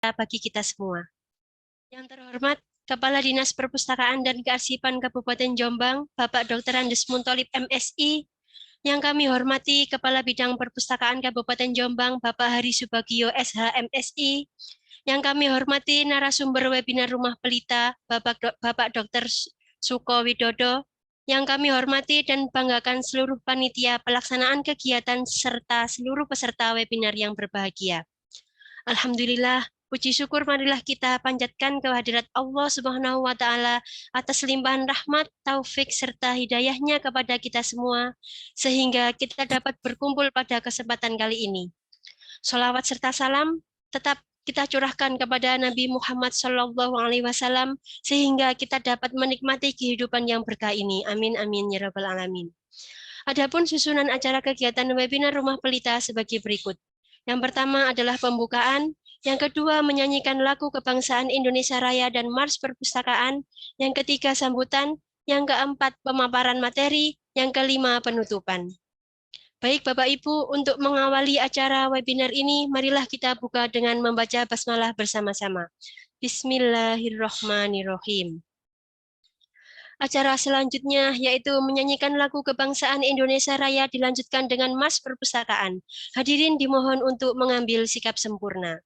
bagi kita semua. Yang terhormat, Kepala Dinas Perpustakaan dan Kearsipan Kabupaten Jombang, Bapak Dr. Andes Muntolib MSI. Yang kami hormati Kepala Bidang Perpustakaan Kabupaten Jombang, Bapak Hari Subagio SH MSI. Yang kami hormati narasumber webinar Rumah Pelita, Bapak Dr. Suko Widodo. Yang kami hormati dan banggakan seluruh panitia pelaksanaan kegiatan serta seluruh peserta webinar yang berbahagia. Alhamdulillah, puji syukur marilah kita panjatkan kehadirat Allah Subhanahu wa Ta'ala atas limpahan rahmat, taufik, serta hidayahnya kepada kita semua, sehingga kita dapat berkumpul pada kesempatan kali ini. Sholawat serta salam tetap kita curahkan kepada Nabi Muhammad SAW, sehingga kita dapat menikmati kehidupan yang berkah ini. Amin, amin, ya rabbal alamin. Adapun susunan acara kegiatan webinar Rumah Pelita sebagai berikut. Yang pertama adalah pembukaan, yang kedua menyanyikan lagu kebangsaan Indonesia Raya dan Mars Perpustakaan, yang ketiga sambutan, yang keempat pemaparan materi, yang kelima penutupan. Baik Bapak Ibu, untuk mengawali acara webinar ini, marilah kita buka dengan membaca basmalah bersama-sama. Bismillahirrahmanirrahim. Acara selanjutnya yaitu menyanyikan lagu kebangsaan Indonesia Raya dilanjutkan dengan Mars Perpustakaan. Hadirin dimohon untuk mengambil sikap sempurna.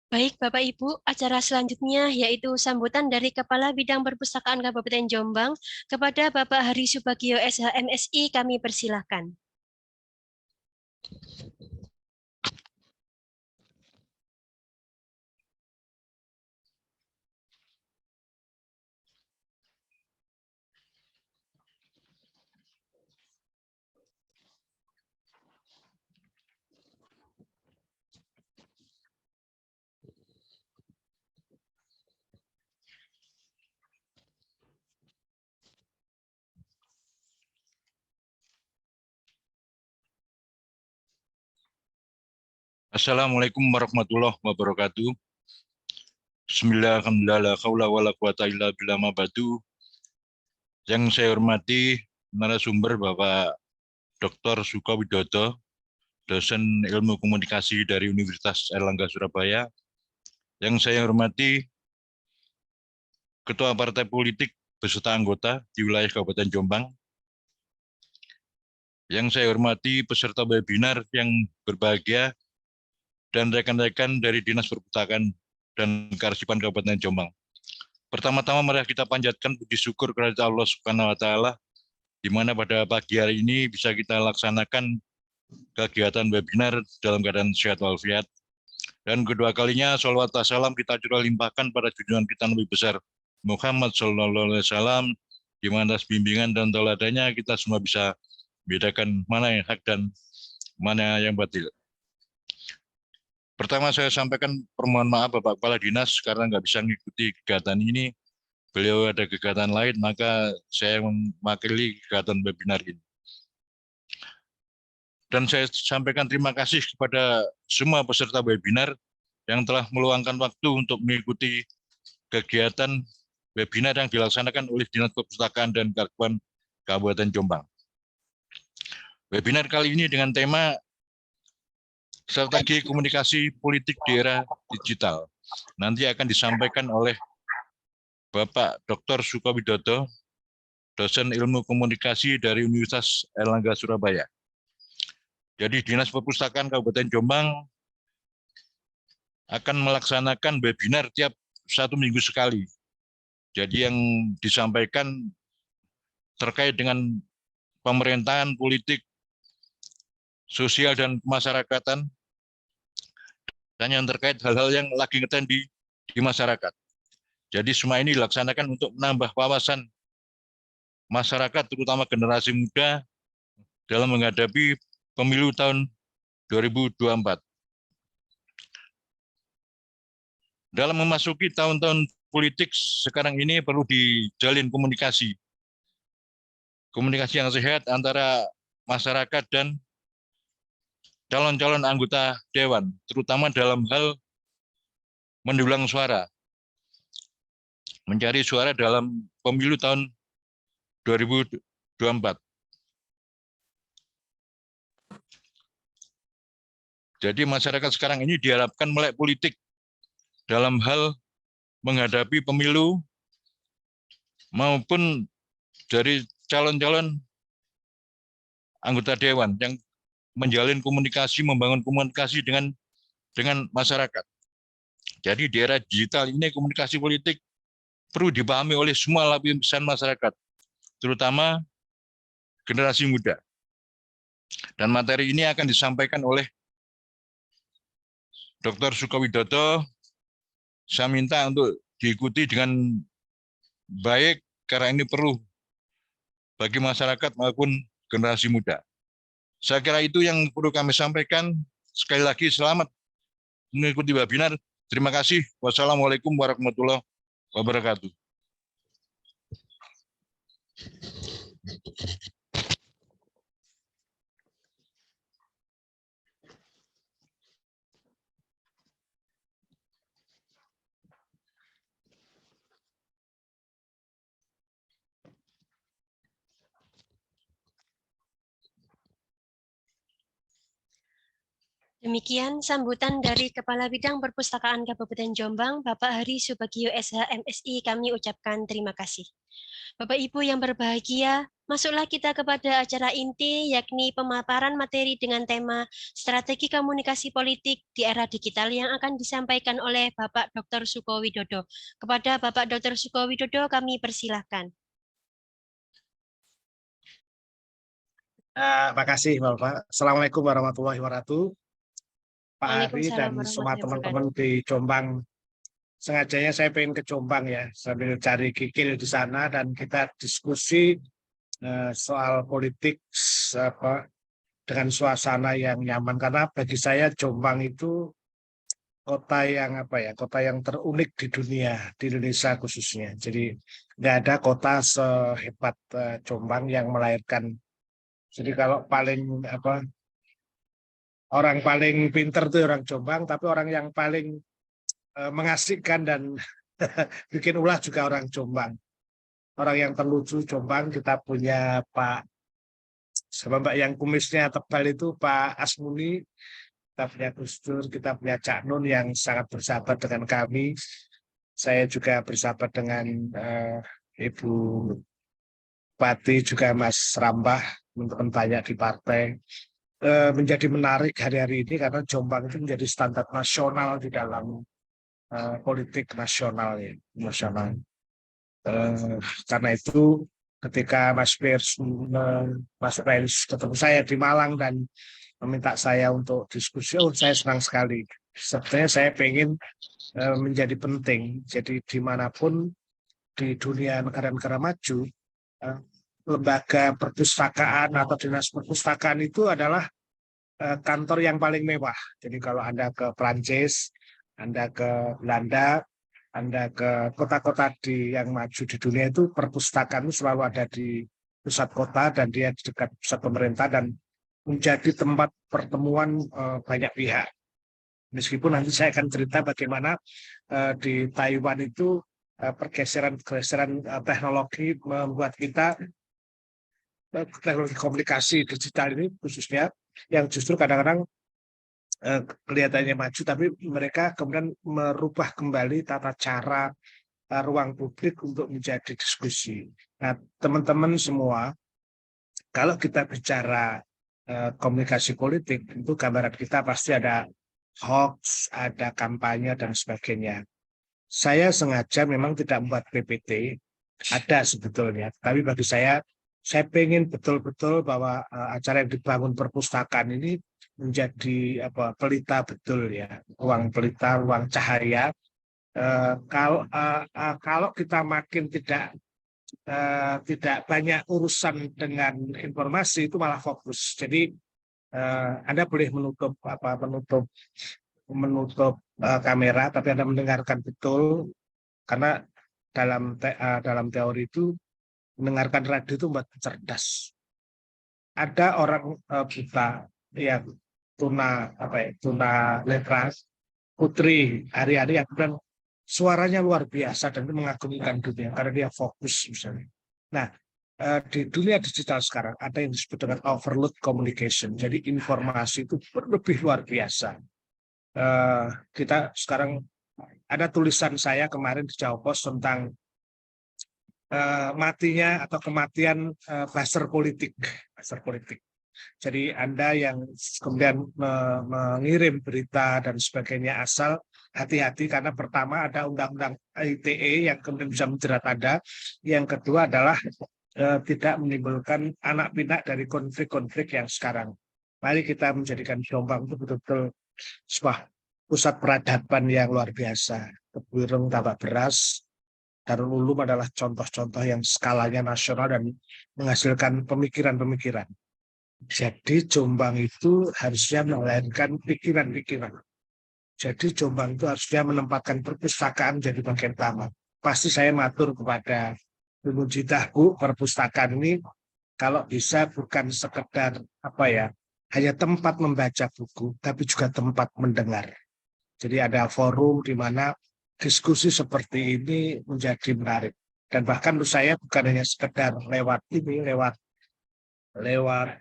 Baik, Bapak Ibu, acara selanjutnya yaitu sambutan dari Kepala Bidang Perpustakaan Kabupaten Jombang kepada Bapak Hari Subagio SHMSI, kami persilahkan. Assalamualaikum warahmatullahi wabarakatuh. Bismillahirrahmanirrahim. Yang saya hormati narasumber Bapak Dr. Suko Widodo, dosen ilmu komunikasi dari Universitas Airlangga Surabaya. Yang saya hormati Ketua Partai Politik beserta anggota di wilayah Kabupaten Jombang. Yang saya hormati peserta webinar yang berbahagia dan rekan-rekan dari Dinas Perpustakaan dan Kearsipan Kabupaten Jombang. Pertama-tama mari kita panjatkan puji syukur kepada Allah Subhanahu wa taala di mana pada pagi hari ini bisa kita laksanakan kegiatan webinar dalam keadaan sehat walafiat. Dan kedua kalinya sholawat dan salam kita curah limpahkan pada junjungan kita Nabi besar Muhammad sallallahu alaihi wasallam, di mana bimbingan dan teladannya kita semua bisa bedakan mana yang hak dan mana yang batil. Pertama saya sampaikan permohonan maaf Bapak Kepala Dinas karena nggak bisa mengikuti kegiatan ini. Beliau ada kegiatan lain, maka saya mewakili kegiatan webinar ini. Dan saya sampaikan terima kasih kepada semua peserta webinar yang telah meluangkan waktu untuk mengikuti kegiatan webinar yang dilaksanakan oleh Dinas Perpustakaan dan Kearsipan Kabupaten Jombang. Webinar kali ini dengan tema Strategi Komunikasi Politik di Era Digital. Nanti akan disampaikan oleh Bapak Dr. Suko Widodo, dosen ilmu komunikasi dari Universitas Airlangga Surabaya. Jadi Dinas Perpustakaan Kabupaten Jombang akan melaksanakan webinar tiap 1 minggu sekali. Jadi yang disampaikan terkait dengan pemerintahan, politik, sosial, dan kemasyarakatan, dan yang terkait hal-hal yang lagi ngetren di masyarakat. Jadi semua ini dilaksanakan untuk menambah wawasan masyarakat, terutama generasi muda, dalam menghadapi pemilu tahun 2024. Dalam memasuki tahun-tahun politik sekarang ini perlu dijalin komunikasi. Komunikasi yang sehat antara masyarakat dan calon-calon anggota dewan, terutama dalam hal mendulang suara, mencari suara dalam pemilu tahun 2024. Jadi masyarakat sekarang ini diharapkan melek politik dalam hal menghadapi pemilu maupun dari calon-calon anggota dewan yang menjalin komunikasi, membangun komunikasi dengan masyarakat. Jadi di era digital ini komunikasi politik perlu dipahami oleh semua lapisan masyarakat, terutama generasi muda. Dan materi ini akan disampaikan oleh Dr. Suko Widodo. Saya minta untuk diikuti dengan baik karena ini perlu bagi masyarakat maupun generasi muda. Saya kira itu yang perlu kami sampaikan. Sekali lagi selamat mengikuti webinar. Terima kasih. Wassalamualaikum warahmatullahi wabarakatuh. Demikian sambutan dari Kepala Bidang Perpustakaan Kabupaten Jombang, Bapak Hari Subagio SH MSI, kami ucapkan terima kasih. Bapak Ibu yang berbahagia, masuklah kita kepada acara inti, yakni pemaparan materi dengan tema Strategi Komunikasi Politik di Era Digital yang akan disampaikan oleh Bapak Dr. Suko Widodo. Kepada Bapak Dr. Suko Widodo, kami persilahkan. Makasih Bapak. Assalamualaikum warahmatullahi wabarakatuh. Pak Ari Waalaikumsalam dan semua warahmatullahi teman-teman wabarakatuh. di Jombang. Sengajanya saya pengen ke Jombang ya, sambil cari kikil di sana dan kita diskusi soal politik dengan suasana yang nyaman. Karena bagi saya Jombang itu kota yang terunik di dunia, di Indonesia khususnya. Jadi nggak ada kota sehebat Jombang yang melahirkan. Jadi kalau orang paling pinter tuh orang Jombang, tapi orang yang paling mengasihkan dan bikin ulah juga orang Jombang. Orang yang terlucu Jombang kita punya Pak, sama Mbak yang kumisnya tebal itu Pak Asmuni, kita punya Gus Dur, kita punya Cak Nun yang sangat bersahabat dengan kami. Saya juga bersahabat dengan Ibu Bupati, juga Mas Rambah, teman-teman banyak di partai. Menjadi menarik hari-hari ini karena Jombang itu menjadi standar nasional di dalam politik nasional ya, nasional. Karena itu ketika Mas Pers ketemu saya di Malang dan meminta saya untuk diskusi, saya senang sekali. Sebenarnya saya ingin menjadi penting. Jadi dimanapun di dunia negara-negara maju, lembaga perpustakaan atau dinas perpustakaan itu adalah kantor yang paling mewah. Jadi kalau Anda ke Prancis, Anda ke Belanda, Anda ke kota-kota yang maju di dunia itu perpustakaan itu selalu ada di pusat kota dan dia di dekat pusat pemerintah dan menjadi tempat pertemuan banyak pihak. Meskipun nanti saya akan cerita bagaimana di Taiwan itu pergeseran teknologi membuat kita teknologi komunikasi digital ini khususnya yang justru kadang-kadang kelihatannya maju, tapi mereka kemudian merubah kembali tata cara ruang publik untuk menjadi diskusi. Nah, teman-teman semua, kalau kita bicara komunikasi politik, itu gambaran kita pasti ada hoax, ada kampanye, dan sebagainya. Saya sengaja memang tidak membuat PPT, ada sebetulnya, tapi bagi saya pengen betul-betul bahwa acara yang dibangun perpustakaan ini menjadi pelita betul ya, ruang pelita, ruang cahaya. Kalau kita makin tidak banyak urusan dengan informasi itu malah fokus. Jadi Anda boleh menutup kamera, tapi Anda mendengarkan betul karena dalam teori itu mendengarkan radio itu membuat cerdas. Ada orang buta yang tuna netra, Putri Hari-Hari yang kemudian suaranya luar biasa dan itu mengagumkan dunia karena dia fokus misalnya. Nah, di dunia digital sekarang ada yang disebut dengan overload communication. Jadi informasi itu berlebih luar biasa. Kita sekarang ada tulisan saya kemarin di Jawa Pos tentang matinya atau kematian buzzer politik. Jadi Anda yang kemudian mengirim berita dan sebagainya, asal hati-hati karena pertama ada undang-undang ITE yang kemudian bisa menjerat Anda. Yang kedua adalah tidak menimbulkan anak pinak dari konflik-konflik yang sekarang. Mari kita menjadikan Jombang itu betul-betul sebuah pusat peradaban yang luar biasa. Tebuireng, Tabak Beras, Darul Ulum adalah contoh-contoh yang skalanya nasional dan menghasilkan pemikiran-pemikiran. Jadi Jombang itu harusnya melahirkan pikiran-pikiran. Jadi Jombang itu harusnya menempatkan perpustakaan jadi bagian utama. Pasti saya matur kepada Bu Mujidah, Bu, perpustakaan ini kalau bisa bukan sekedar hanya tempat membaca buku, tapi juga tempat mendengar. Jadi ada forum di mana diskusi seperti ini menjadi menarik. Dan bahkan menurut saya bukan hanya sekedar lewat lewat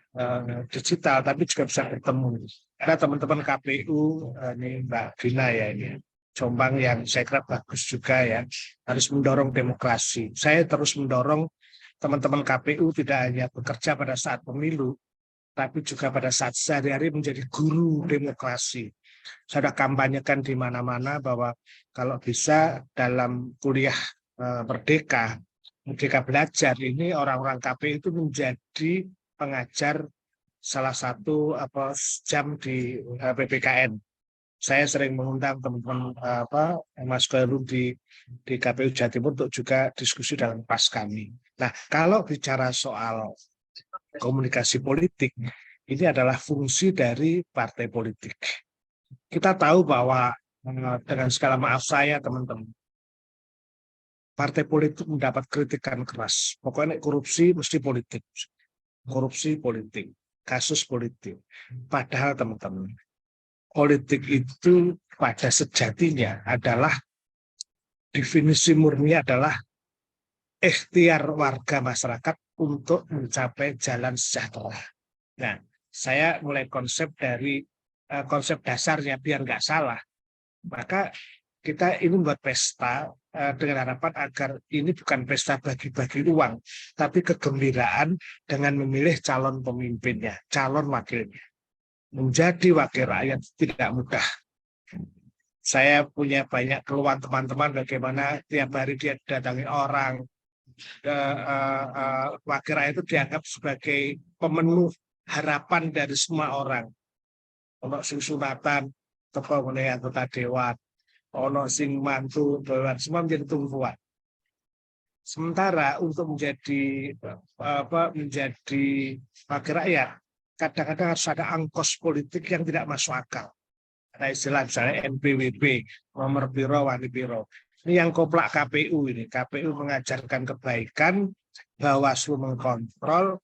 digital, tapi juga bisa bertemu. Karena teman-teman KPU, ini Mbak Dina ya ini, Jombang yang saya kira bagus juga ya, harus mendorong demokrasi. Saya terus mendorong teman-teman KPU tidak hanya bekerja pada saat pemilu, tapi juga pada saat sehari-hari menjadi guru demokrasi. Saya sudah kampanyekan di mana-mana bahwa kalau bisa dalam kuliah Merdeka belajar ini orang-orang KPU itu menjadi pengajar salah satu jam di PPKN. Saya sering mengundang teman-teman Mas Khairul di KPU Jawa Timur untuk juga diskusi dalam kelas kami. Nah, kalau bicara soal komunikasi politik, ini adalah fungsi dari partai politik. Kita tahu bahwa dengan segala maaf saya teman-teman, partai politik mendapat kritikan keras. Pokoknya korupsi mesti politik. Korupsi politik, kasus politik. Padahal teman-teman, politik itu pada sejatinya adalah definisi murni adalah ikhtiar warga masyarakat untuk mencapai jalan sejahtera. Nah, saya mulai konsep dari konsep dasarnya biar nggak salah. Maka kita ini membuat pesta dengan harapan agar ini bukan pesta bagi-bagi uang, tapi kegembiraan dengan memilih calon pemimpinnya, calon wakilnya. Menjadi wakil rakyat tidak mudah. Saya punya banyak keluhan teman-teman bagaimana tiap hari dia datangi orang. Wakil rakyat itu dianggap sebagai pemenuh harapan dari semua orang. Ono sing sunatan, teko meneh anggota dewan, ono sing mantu dewan, semua menjadi tumpuan. Sementara untuk menjadi wakil rakyat, kadang-kadang harus ada ongkos politik yang tidak masuk akal. Ada istilah misalnya NPWP, nomor biro, wali biro. Ini yang koplak KPU ini. KPU mengajarkan kebaikan, Bawaslu mengkontrol,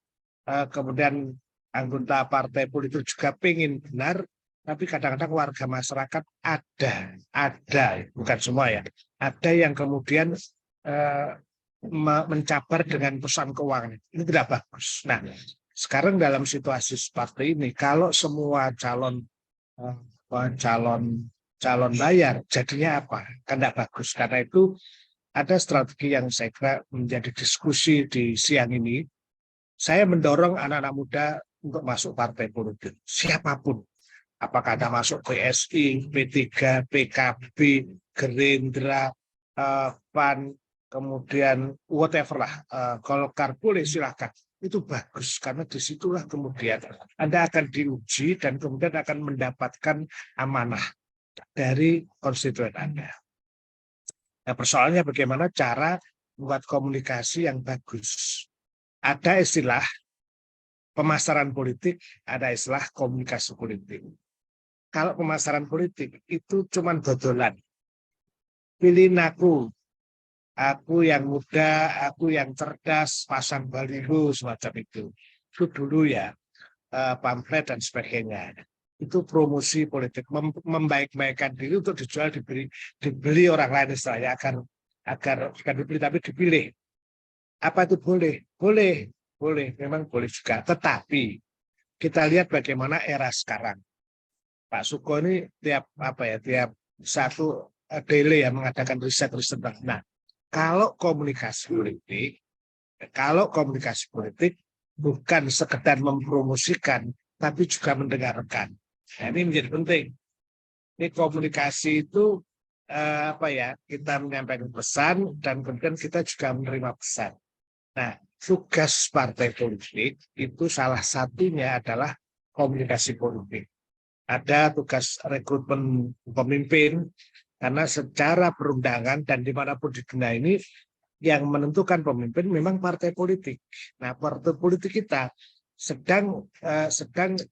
kemudian anggota partai politik juga pengen benar, tapi kadang-kadang warga masyarakat ada, bukan semua ya, ada yang kemudian mencabar dengan pesan keuangan. Ini tidak bagus. Nah, sekarang dalam situasi seperti ini, kalau semua calon bayar, jadinya apa? Kan tidak bagus. Karena itu ada strategi yang saya kira menjadi diskusi di siang ini. Saya mendorong anak-anak muda untuk masuk partai politik, siapapun. Apakah Anda masuk PSI, P3, PKB, Gerindra, PAN, kemudian whatever lah, Golkar, boleh silakan. Itu bagus, karena disitulah kemudian Anda akan diuji dan kemudian akan mendapatkan amanah dari konstituen Anda. Nah, persoalannya bagaimana cara membuat komunikasi yang bagus. Ada istilah pemasaran politik, ada istilah komunikasi politik. Kalau pemasaran politik itu cuma dodolan. Pilih aku yang muda, aku yang cerdas, pasang baliho semacam itu. Itu dulu ya, pamflet dan sebagainya. Itu promosi politik, membaik-baikkan diri untuk dijual, dibeli orang lain istilahnya agar bukan dibeli tapi dipilih. Apa itu boleh? Boleh, memang boleh juga. Tetapi kita lihat bagaimana era sekarang. Pak Suko ini tiap satu daily ya mengadakan riset. Nah, kalau komunikasi politik bukan sekedar mempromosikan, tapi juga mendengarkan. Nah, ini menjadi penting. Ini komunikasi itu kita menyampaikan pesan dan kemudian kita juga menerima pesan. Nah, tugas partai politik itu salah satunya adalah komunikasi politik. Ada tugas rekrutmen pemimpin, karena secara perundangan dan dimanapun di dunia ini yang menentukan pemimpin memang partai politik. Nah, partai politik kita sedang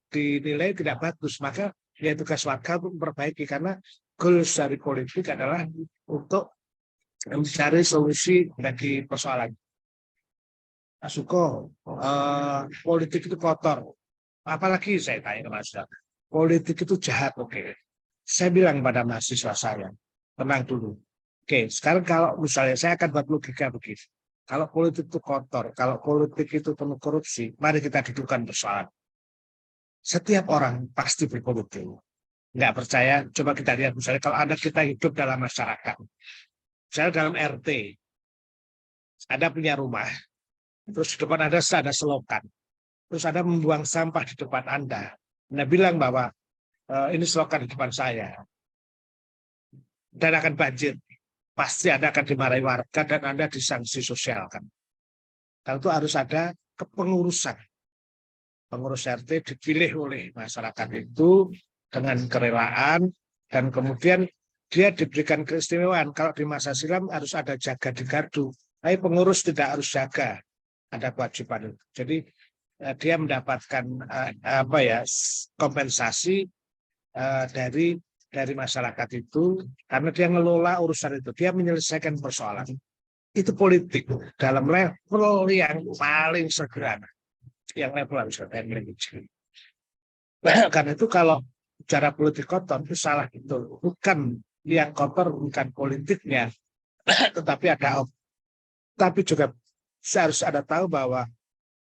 dinilai tidak bagus, maka ya tugas warga untuk memperbaiki, karena goals dari politik adalah untuk mencari solusi bagi persoalan. Mas Suko, politik itu kotor. Apalagi saya tanya ke Mas, politik itu jahat, oke. Saya bilang pada mahasiswa saya, tenang dulu. Oke, sekarang kalau misalnya saya akan buat logika begini. Kalau politik itu kotor, kalau politik itu penuh korupsi, mari kita dudukkan persoalan. Setiap orang pasti berpolitik. Nggak percaya, coba kita lihat misalnya kalau ada kita hidup dalam masyarakat. Misalnya dalam RT, ada punya rumah, terus di depan ada selokan, terus ada membuang sampah di depan Anda. Anda bilang bahwa ini selokan di depan saya, dan akan banjir. Pasti Anda akan dimarahi warga dan Anda disanksi sosial kan. Kalau itu harus ada kepengurusan. Pengurus RT dipilih oleh masyarakat itu dengan kerelaan dan kemudian dia diberikan keistimewaan. Kalau di masa silam harus ada jaga di gardu, tapi pengurus tidak harus jaga, ada kewajiban. Jadi dia mendapatkan kompensasi dari masyarakat itu karena dia ngelola urusan itu, dia menyelesaikan persoalan. Itu politik dalam level yang paling sederhana, yang level harus kecil. Karena itu kalau cara politik kotor itu salah itu, bukan yang kotor bukan politiknya, tetapi juga harus ada tahu bahwa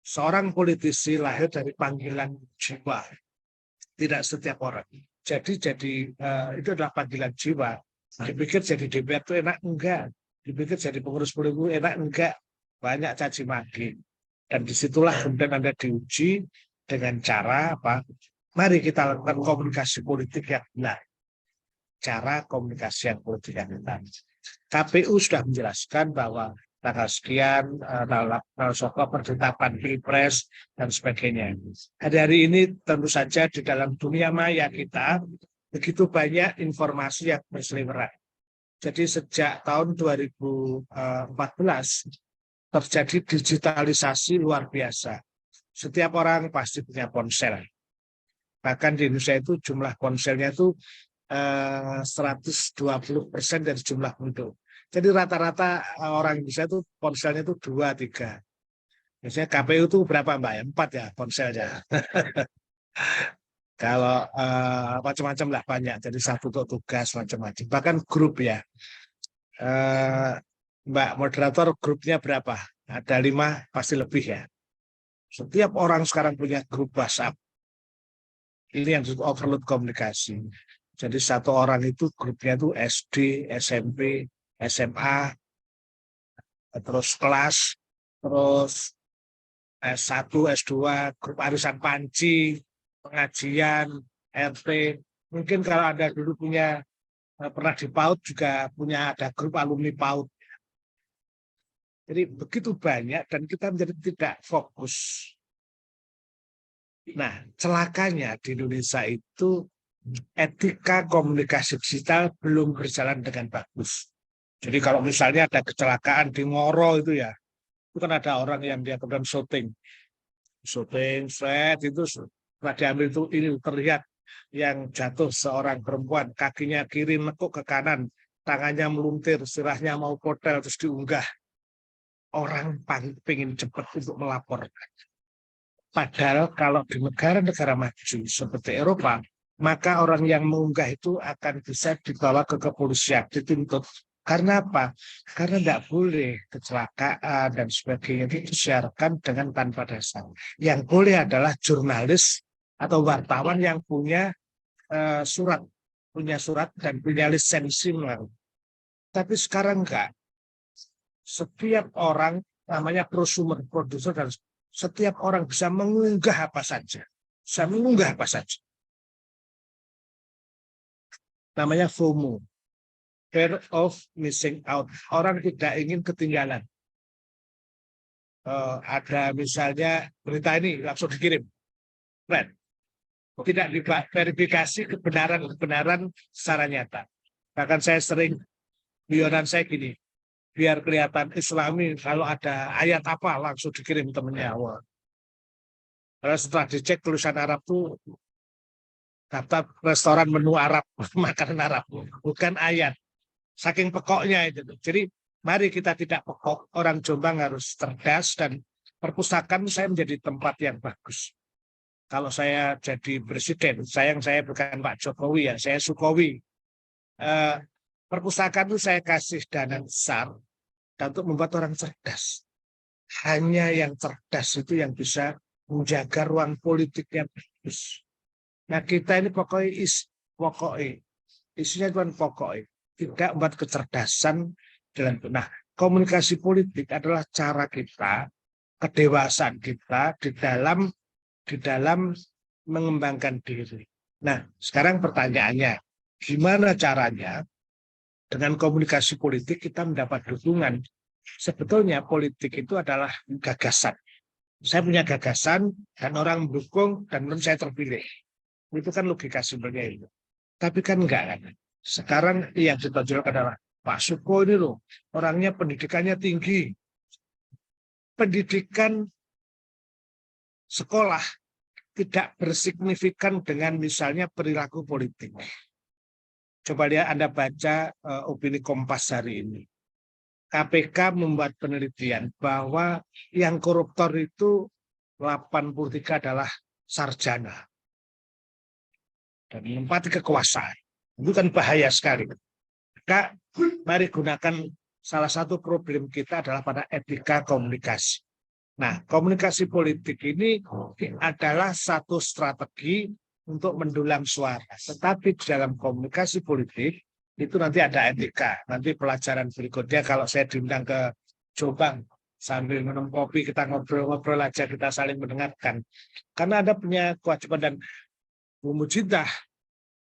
seorang politisi lahir dari panggilan jiwa, tidak setiap orang. Jadi itu adalah panggilan jiwa. Dipikir jadi DPR itu enak enggak? Dipikir jadi pengurus politik enak enggak? Banyak caci maki. Dan disitulah kemudian Anda diuji dengan cara apa? Mari kita lakukan komunikasi politik yang benar. Cara komunikasi yang politik yang benar. KPU sudah menjelaskan bahwa tanggal sekian, tanggal sokok penetapan pilpres dan sebagainya. Hari ini tentu saja di dalam dunia maya kita begitu banyak informasi yang berseliweran. Jadi sejak tahun 2014 terjadi digitalisasi luar biasa. Setiap orang pasti punya ponsel. Bahkan di Indonesia itu jumlah ponselnya itu 120% dari jumlah penduduk. Jadi rata-rata orang Indonesia itu ponselnya itu 2-3. Biasanya KPU itu berapa Mbak? 4 ya ponselnya. Kalau macam-macam lah banyak. Jadi satu untuk tugas macam-macam. Bahkan grup ya. Mbak moderator grupnya berapa? Ada 5 pasti lebih ya. Setiap orang sekarang punya grup WhatsApp. Ini yang disebut overload komunikasi. Jadi satu orang itu grupnya itu SD, SMP, SMA, terus kelas, terus S1, S2, grup arisan panci, pengajian, RT. Mungkin kalau Anda dulu pernah di PAUD juga punya ada grup alumni PAUD. Jadi begitu banyak dan kita menjadi tidak fokus. Nah, celakanya di Indonesia itu etika komunikasi digital belum berjalan dengan bagus. Jadi kalau misalnya ada kecelakaan di Ngoro itu ya, itu kan ada orang yang dia kemudian syuting, set itu setelah diambil itu ini terlihat yang jatuh seorang perempuan, kakinya kiri nekuk ke kanan, tangannya meluntir, sirahnya mau potel terus diunggah. Orang pengen cepat untuk melaporkan. Padahal kalau di negara-negara maju seperti Eropa, maka orang yang mengunggah itu akan bisa dibawa ke kepolisian, dituntut. Karena apa? Karena tidak boleh kecelakaan dan sebagainya itu disiarkan dengan tanpa dasar. Yang boleh adalah jurnalis atau wartawan yang punya surat dan punya lisensi. Tapi sekarang enggak. Setiap orang namanya prosumer, produser, dan setiap orang bisa mengunggah apa saja. Bisa mengunggah apa saja. Namanya FOMO. Fear of missing out. Orang tidak ingin ketinggalan. Ada misalnya berita ini langsung dikirim. Red. Tidak diverifikasi kebenaran secara nyata. Bahkan saya sering, guyonan saya gini, biar kelihatan Islami, kalau ada ayat apa langsung dikirim temennya. Karena setelah dicek tulisan Arab tuh daftar restoran menu Arab, makanan Arab, bukan ayat. Saking pekoknya itu. Jadi mari kita tidak pekok, orang Jombang harus cerdas dan perpustakaan saya menjadi tempat yang bagus. Kalau saya jadi presiden, saya bukan Pak Jokowi ya, saya Sukowi. Perpustakaan itu saya kasih dana besar dan untuk membuat orang cerdas. hanya yang cerdas itu yang bisa menjaga ruang politik yang bagus. Nah kita ini pokoknya isunya cuma pokoknya tidak membuat kecerdasan dalam. Nah komunikasi politik adalah cara kita, kedewasaan kita di dalam mengembangkan diri. Nah sekarang pertanyaannya, gimana caranya dengan komunikasi politik kita mendapat dukungan? Sebetulnya politik itu adalah gagasan. Saya punya gagasan dan orang mendukung dan menurut saya terpilih. Itu kan logika simpelnya itu. Tapi kan enggak kan. Sekarang yang ditonjolkan adalah Pak Suko ini loh, orangnya pendidikannya tinggi. Pendidikan sekolah tidak bersignifikan dengan misalnya perilaku politik. Coba lihat Anda baca opini Kompas hari ini. KPK membuat penelitian bahwa yang koruptor itu 83 adalah sarjana dan menempati kekuasaan. Itu kan bahaya sekali. Maka mari gunakan salah satu problem kita adalah pada etika komunikasi. Nah, komunikasi politik ini adalah satu strategi untuk mendulang suara. Tetapi di dalam komunikasi politik itu nanti ada etika. Nanti pelajaran berikutnya kalau saya diundang ke Jombang sambil minum kopi kita ngobrol-ngobrol aja, kita saling mendengarkan. Karena Anda punya kewajiban, dan Bu Mujintah,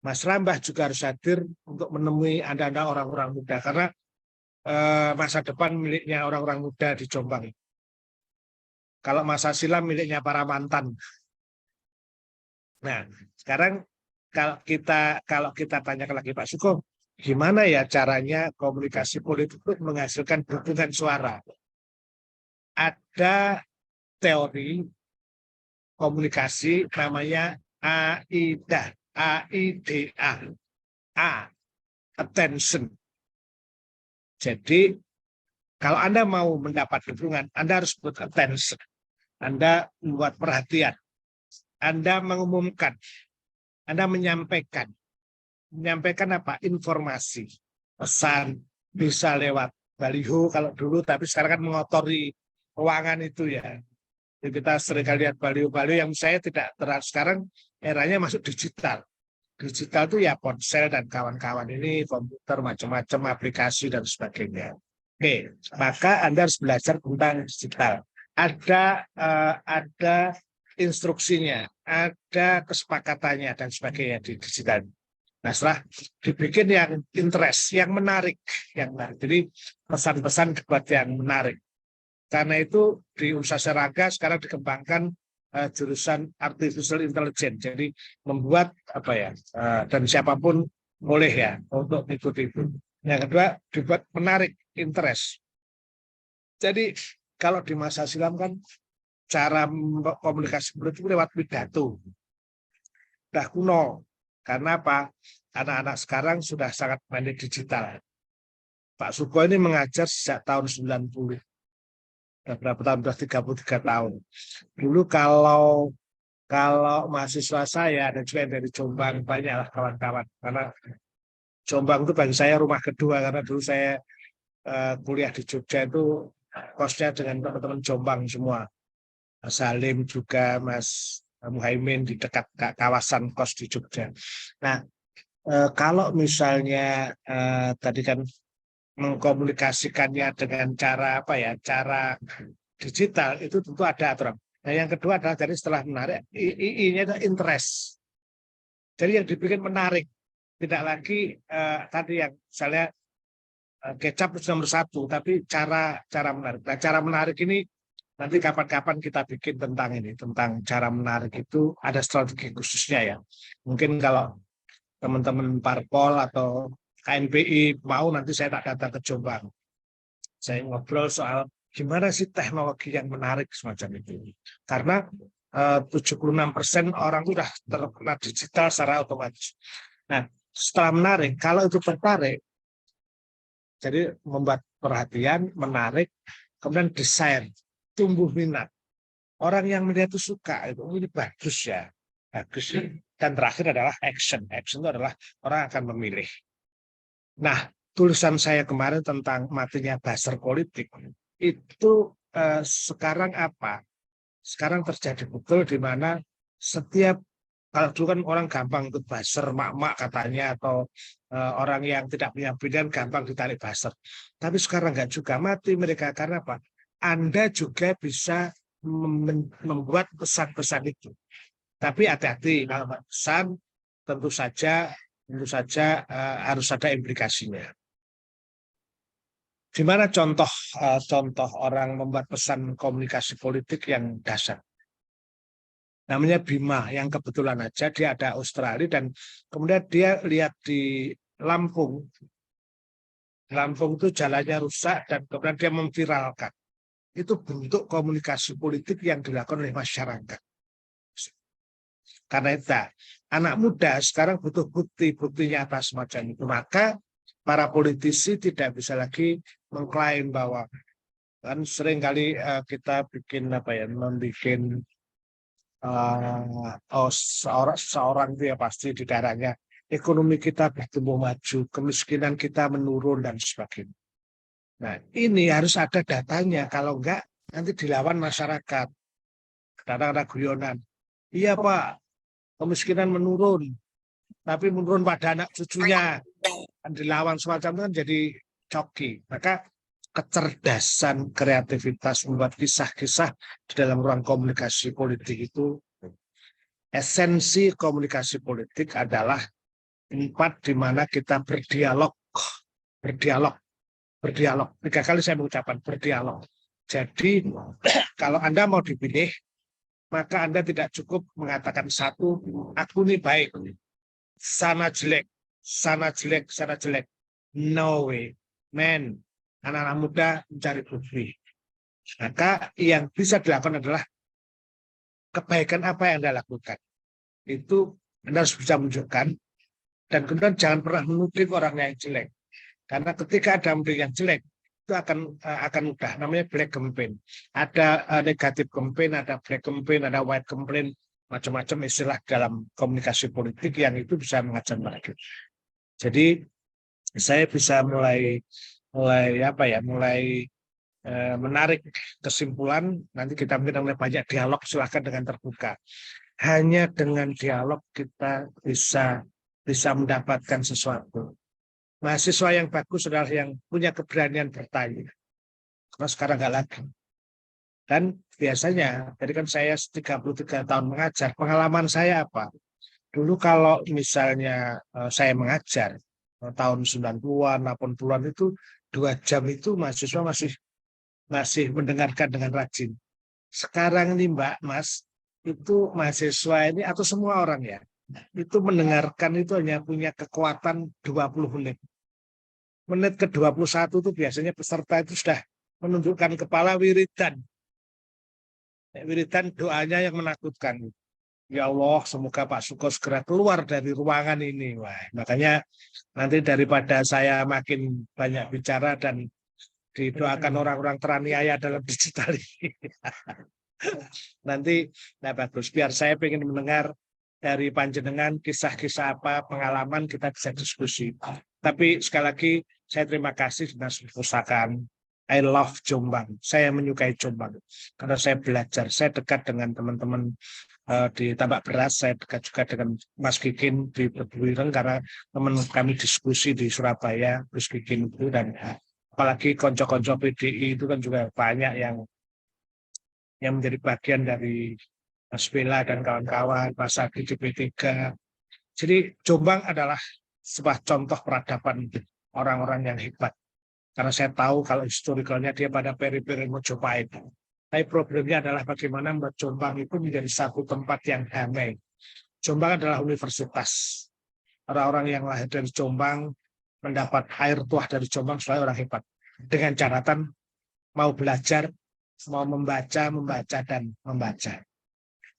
Mas Rambah juga harus hadir untuk menemui Anda orang-orang muda karena masa depan miliknya orang-orang muda di Jombang. Kalau masa silam miliknya para mantan. Nah, sekarang kalau kita tanyakan lagi Pak Suko, gimana ya caranya komunikasi politik itu menghasilkan dukungan suara? Ada teori komunikasi namanya AIDA, attention. Jadi kalau Anda mau mendapat dukungan, Anda harus buat attention. Anda membuat perhatian. Anda mengumumkan, Anda menyampaikan. Menyampaikan apa? Informasi, pesan, bisa lewat baliho kalau dulu, tapi sekarang kan mengotori ruangan itu ya. Jadi kita sering lihat baliho-baliho yang saya tidak terlalu, sekarang eranya masuk digital. Digital itu ya ponsel dan kawan-kawan ini, komputer, macam-macam aplikasi dan sebagainya. Oke, maka Anda harus belajar tentang digital. Ada instruksinya, ada kesepakatannya dan sebagainya di digital. Nah, setelah dibikin yang interest, yang menarik. Jadi pesan-pesan dibuat yang menarik. Karena itu di Universitas Erlangga sekarang dikembangkan jurusan artificial intelligence. Jadi membuat dan siapapun boleh ya untuk ikut itu. Yang kedua dibuat menarik, interest. Jadi kalau di masa silam kan cara komunikasi politik lewat pidato. Udah kuno. Karena apa? Anak-anak sekarang sudah sangat mandiri digital. Pak Suko ini mengajar sejak tahun 90. Sudah berapa tahun? Sudah 33 tahun. Dulu kalau mahasiswa saya ada juga yang dari Jombang, banyaklah kawan-kawan. Karena Jombang itu bagi saya rumah kedua, karena dulu saya kuliah di Jogja itu kosnya dengan teman-teman Jombang semua. Mas Salim juga, Mas Muhaimin di dekat kawasan kos di Jogja. Nah, kalau misalnya tadi kan mengkomunikasikannya dengan cara cara digital itu tentu ada aturan. Nah, yang kedua adalah dari setelah menarik, I-nya itu interest. Jadi yang dibikin menarik, tidak lagi tadi yang misalnya kecap itu nomor satu, tapi cara menarik. Nah, cara menarik ini nanti kapan-kapan kita bikin tentang cara menarik itu ada strategi khususnya ya. Mungkin kalau teman-teman parpol atau KNPI mau, nanti saya tak datang ke Jombang. Saya ngobrol soal gimana sih teknologi yang menarik semacam itu. Karena 76% orang sudah terkena digital secara otomatis. Nah, setelah menarik, kalau itu tertarik, jadi membuat perhatian, menarik, kemudian desain, tumbuh minat. Orang yang melihat itu suka, ini bagus ya. Bagus. Dan terakhir adalah action. Action itu adalah orang akan memilih. Nah, tulisan saya kemarin tentang matinya buzzer politik, itu sekarang apa? Sekarang terjadi betul di mana setiap, kalau dulu kan orang gampang ikut buzzer, mak-mak katanya, atau orang yang tidak punya pilihan gampang ditarik buzzer. Tapi sekarang nggak juga, mati mereka. Karena apa? Anda juga bisa membuat pesan-pesan itu. Tapi hati-hati kalau pesan, tentu saja harus ada implikasinya. Di mana contoh orang membuat pesan komunikasi politik yang dasar? Namanya Bima, yang kebetulan aja dia ada Australia, dan kemudian dia lihat di Lampung. Lampung itu jalannya rusak dan kemudian dia memviralkan. Itu bentuk komunikasi politik yang dilakukan oleh masyarakat. Karena itu anak muda sekarang butuh bukti nyata semacam itu. Maka para politisi tidak bisa lagi mengklaim bahwa, kan sering kali kita bikin membuat seorang itu ya pasti di daerahnya ekonomi kita bertumbuh maju, kemiskinan kita menurun dan sebagainya. Nah, ini harus ada datanya, kalau enggak nanti dilawan masyarakat. Kadang ada guyonan. Iya Pak, kemiskinan menurun, tapi menurun pada anak cucunya. Kan dilawan semacam itu kan jadi coki. Maka kecerdasan, kreativitas membuat kisah-kisah di dalam ruang komunikasi politik itu, esensi komunikasi politik adalah tempat di mana kita berdialog. 3 kali saya mengucapkan berdialog. Jadi kalau Anda mau dipilih, maka Anda tidak cukup mengatakan satu, aku ini baik, sana jelek, sana jelek, sana jelek. No way, man. Anak-anak muda mencari bukti. Maka yang bisa dilakukan adalah kebaikan apa yang Anda lakukan. Itu Anda harus bisa menunjukkan, dan kemudian jangan pernah menuding orang yang jelek. Karena ketika ada yang jelek, itu akan mudah. Namanya black campaign. Ada negatif campaign, ada black campaign, ada white campaign, macam-macam istilah dalam komunikasi politik yang itu bisa mengajar mereka. Jadi saya bisa mulai menarik kesimpulan. Nanti kita mungkin oleh banyak dialog, silahkan dengan terbuka. Hanya dengan dialog kita bisa mendapatkan sesuatu. Mahasiswa yang bagus adalah yang punya keberanian bertanya. Karena sekarang nggak lagi. Dan biasanya, jadi kan saya 33 tahun mengajar, pengalaman saya apa? Dulu kalau misalnya saya mengajar, tahun 90-an, 80-an itu 2 jam itu mahasiswa masih mendengarkan dengan rajin. Sekarang ini Mbak, Mas, itu mahasiswa ini atau semua orang ya, itu mendengarkan itu hanya punya kekuatan 20 menit. Menit ke-21 itu biasanya peserta itu sudah menundukkan kepala wiridan. Wiridan doanya yang menakutkan. Ya Allah, semoga Pak Suko segera keluar dari ruangan ini. Wah, makanya nanti daripada saya makin banyak bicara dan didoakan orang-orang teraniaya dalam digital ini. Nanti, nah bagus, biar saya ingin mendengar dari panjenengan kisah-kisah apa, pengalaman, kita bisa diskusi. Tapi sekali lagi, saya terima kasih Dinas Perpustakaan. I love Jombang. Saya menyukai Jombang. Karena saya belajar, saya dekat dengan teman-teman di Tambak Beras, saya dekat juga dengan Mas Kikin di Bebuireng, karena teman kami diskusi di Surabaya, Mas Kikin itu, dan apalagi konco-konco PDI itu kan juga banyak yang menjadi bagian dari Mas Bela dan kawan-kawan, Mas Adi di P3. Jadi Jombang adalah sebuah contoh peradaban orang-orang yang hebat. Karena saya tahu kalau historikalnya dia pada peri-peri Mojopahit. Tapi problemnya adalah bagaimana membuat Jombang itu menjadi satu tempat yang damai. Jombang adalah universitas. Orang-orang yang lahir dari Jombang mendapat air tuah dari Jombang supaya orang hebat. Dengan catatan mau belajar, mau membaca, dan membaca.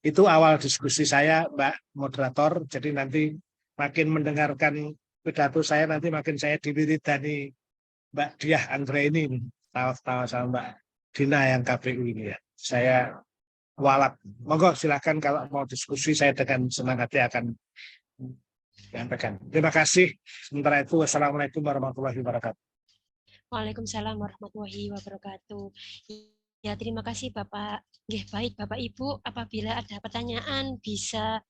Itu awal diskusi saya, Mbak Moderator. Jadi nanti makin mendengarkan pidato saya, nanti makin saya diwiridani Mbak Diah Anggra ini, tawa-tawa sama Mbak Dina yang KPU ini ya. Saya walat. Monggo silakan kalau mau diskusi, saya dengan senang hati akan menyampaikan. Terima kasih. Sementara itu, wassalamualaikum warahmatullahi wabarakatuh. Waalaikumsalam warahmatullahi wabarakatuh. Ya, terima kasih Bapak. Nggih, baik Bapak Ibu, apabila ada pertanyaan bisa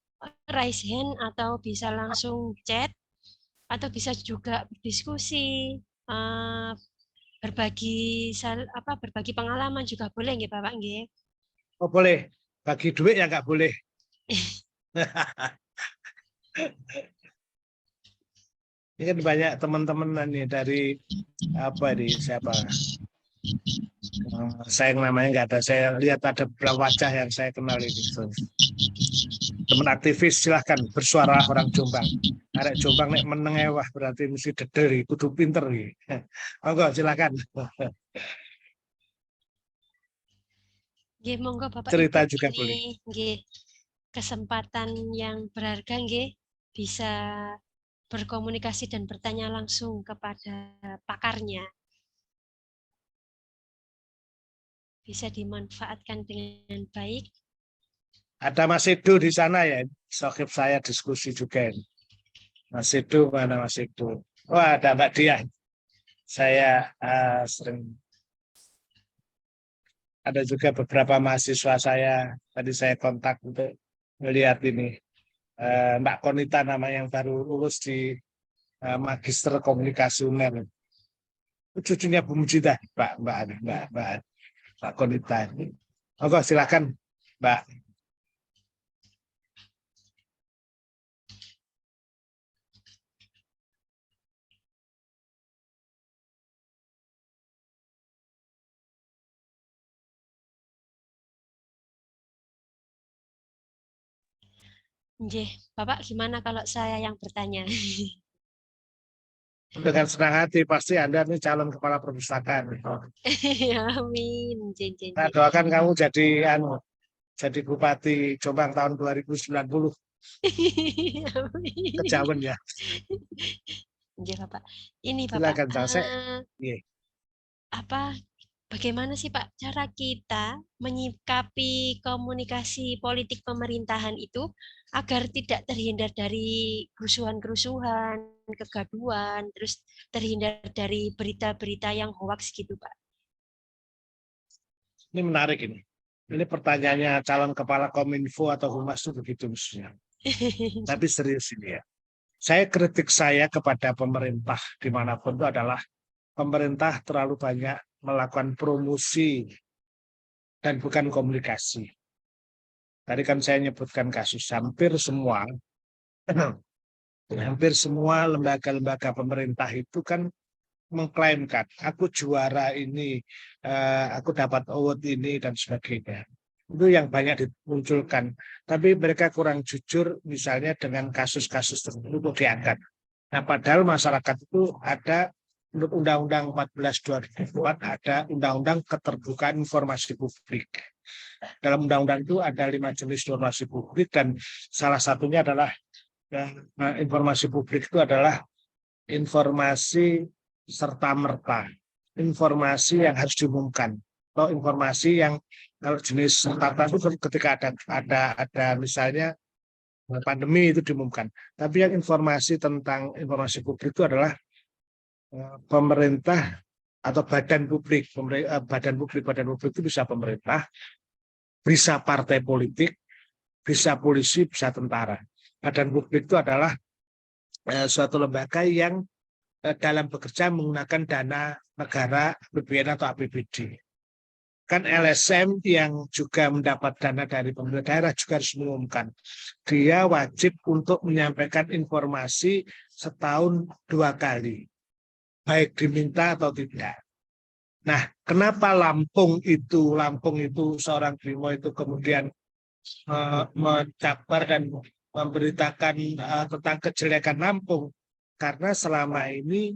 raise hand atau bisa langsung chat atau bisa juga berdiskusi, berbagi pengalaman juga boleh nggih Bapak nggih. Oh boleh, bagi duit ya nggak boleh. Ini kan banyak teman-teman nih dari apa ini siapa? Saya yang namanya nggak ada. Saya lihat ada beberapa wajah yang saya kenal ini. Teman aktivis silahkan bersuara orang Jombang. Arek Jombang nek meneng wah berarti mesti dedel, kudu pinter. Monggo silakan. Nggih, monggo Bapak Ibu, Cerita juga ini boleh. nggih kesempatan yang berharga nggih bisa berkomunikasi dan bertanya langsung kepada pakarnya. Bisa dimanfaatkan dengan baik. Ada Mas Edo di sana ya. Sohib saya diskusi juga ini. Mas Edo mana Mas Edo? Wah ada Mbak Diah. Saya sering ada juga beberapa mahasiswa saya tadi saya kontak untuk melihat ini. Mbak Konita nama yang baru lulus di Magister Komunikasi UNER. Cucunya Bu Mujidah, Mbak Konita. Oke, silakan, Mbak. Nggih, Bapak gimana kalau saya yang bertanya? Dengan senang hati, pasti Anda ini calon kepala perpustakaan. Amin. Saya doakan kamu jadi Bupati Jombang tahun 2090. Amin. Kejawen ya. Nggih, Bapak. Ini Bapak, Silakan, saya. Iya. bagaimana sih Pak cara kita menyikapi komunikasi politik pemerintahan itu agar tidak terhindar dari kerusuhan-kerusuhan, kegaduhan, terus terhindar dari berita-berita yang hoax gitu, Pak? Ini menarik ini. Ini pertanyaannya calon kepala Kominfo atau Humas itu begitu mestinya. Tapi serius ini ya. Kritik saya kepada pemerintah dimanapun itu adalah pemerintah terlalu banyak melakukan promosi dan bukan komunikasi. Tadi kan saya nyebutkan kasus hampir semua lembaga-lembaga pemerintah itu kan mengklaimkan aku juara ini, aku dapat award ini dan sebagainya. Itu yang banyak dimunculkan. Tapi mereka kurang jujur misalnya dengan kasus-kasus tertentu diangkat. Nah, padahal masyarakat itu ada menurut Undang-Undang 14 2004 ada Undang-Undang Keterbukaan Informasi Publik. Dalam undang-undang itu ada 5 jenis informasi publik dan salah satunya adalah informasi publik itu adalah informasi serta-merta, informasi yang harus diumumkan, atau informasi yang kalau jenis serta itu ketika ada misalnya pandemi itu diumumkan. Tapi yang informasi tentang informasi publik itu adalah pemerintah atau badan publik itu bisa pemerintah, bisa partai politik, bisa polisi, bisa tentara. Badan publik itu adalah suatu lembaga yang dalam bekerja menggunakan dana negara, APBN atau APBD. Kan LSM yang juga mendapat dana dari pemerintah daerah juga harus mengumumkan. Dia wajib untuk menyampaikan informasi setahun 2 kali, baik diminta atau tidak. Nah, kenapa Lampung itu seorang Bimo itu kemudian mencabar dan memberitakan tentang kejelekan Lampung? Karena selama ini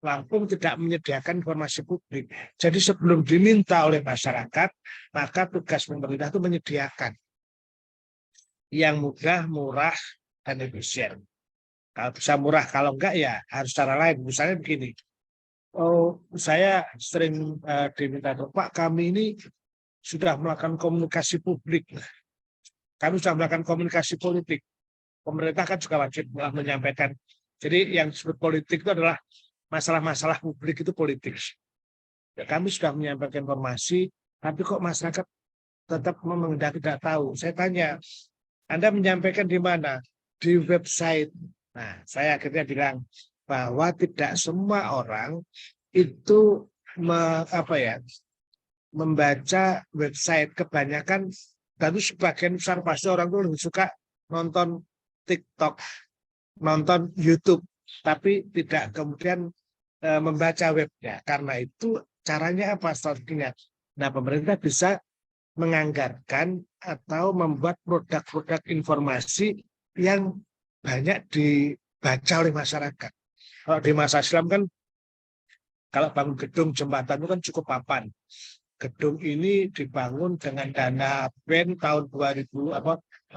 Lampung tidak menyediakan informasi publik. Jadi sebelum diminta oleh masyarakat, maka tugas pemerintah itu menyediakan yang mudah, murah, dan efisien. Kalau bisa murah, kalau enggak ya harus cara lain. Misalnya begini, saya sering diminta, Pak, kami ini sudah melakukan komunikasi publik. Kami sudah melakukan komunikasi politik. Pemerintah kan juga wajib menyampaikan. Jadi yang disebut politik itu adalah masalah-masalah publik itu politik. Ya, kami sudah menyampaikan informasi, tapi kok masyarakat tetap mengendaki tidak tahu. Saya tanya, Anda menyampaikan di mana? Di website. Nah, saya akhirnya bilang bahwa tidak semua orang itu membaca website. Kebanyakan, tapi sebagian besar pasti orang itu lebih suka nonton TikTok, nonton YouTube, tapi tidak kemudian membaca webnya. Karena itu caranya apa strateginya? Nah, pemerintah bisa menganggarkan atau membuat produk-produk informasi yang banyak dibaca oleh masyarakat. Kalau di masa Islam kan, kalau bangun gedung jembatan itu kan cukup papan. Gedung ini dibangun dengan dana BEN tahun 1974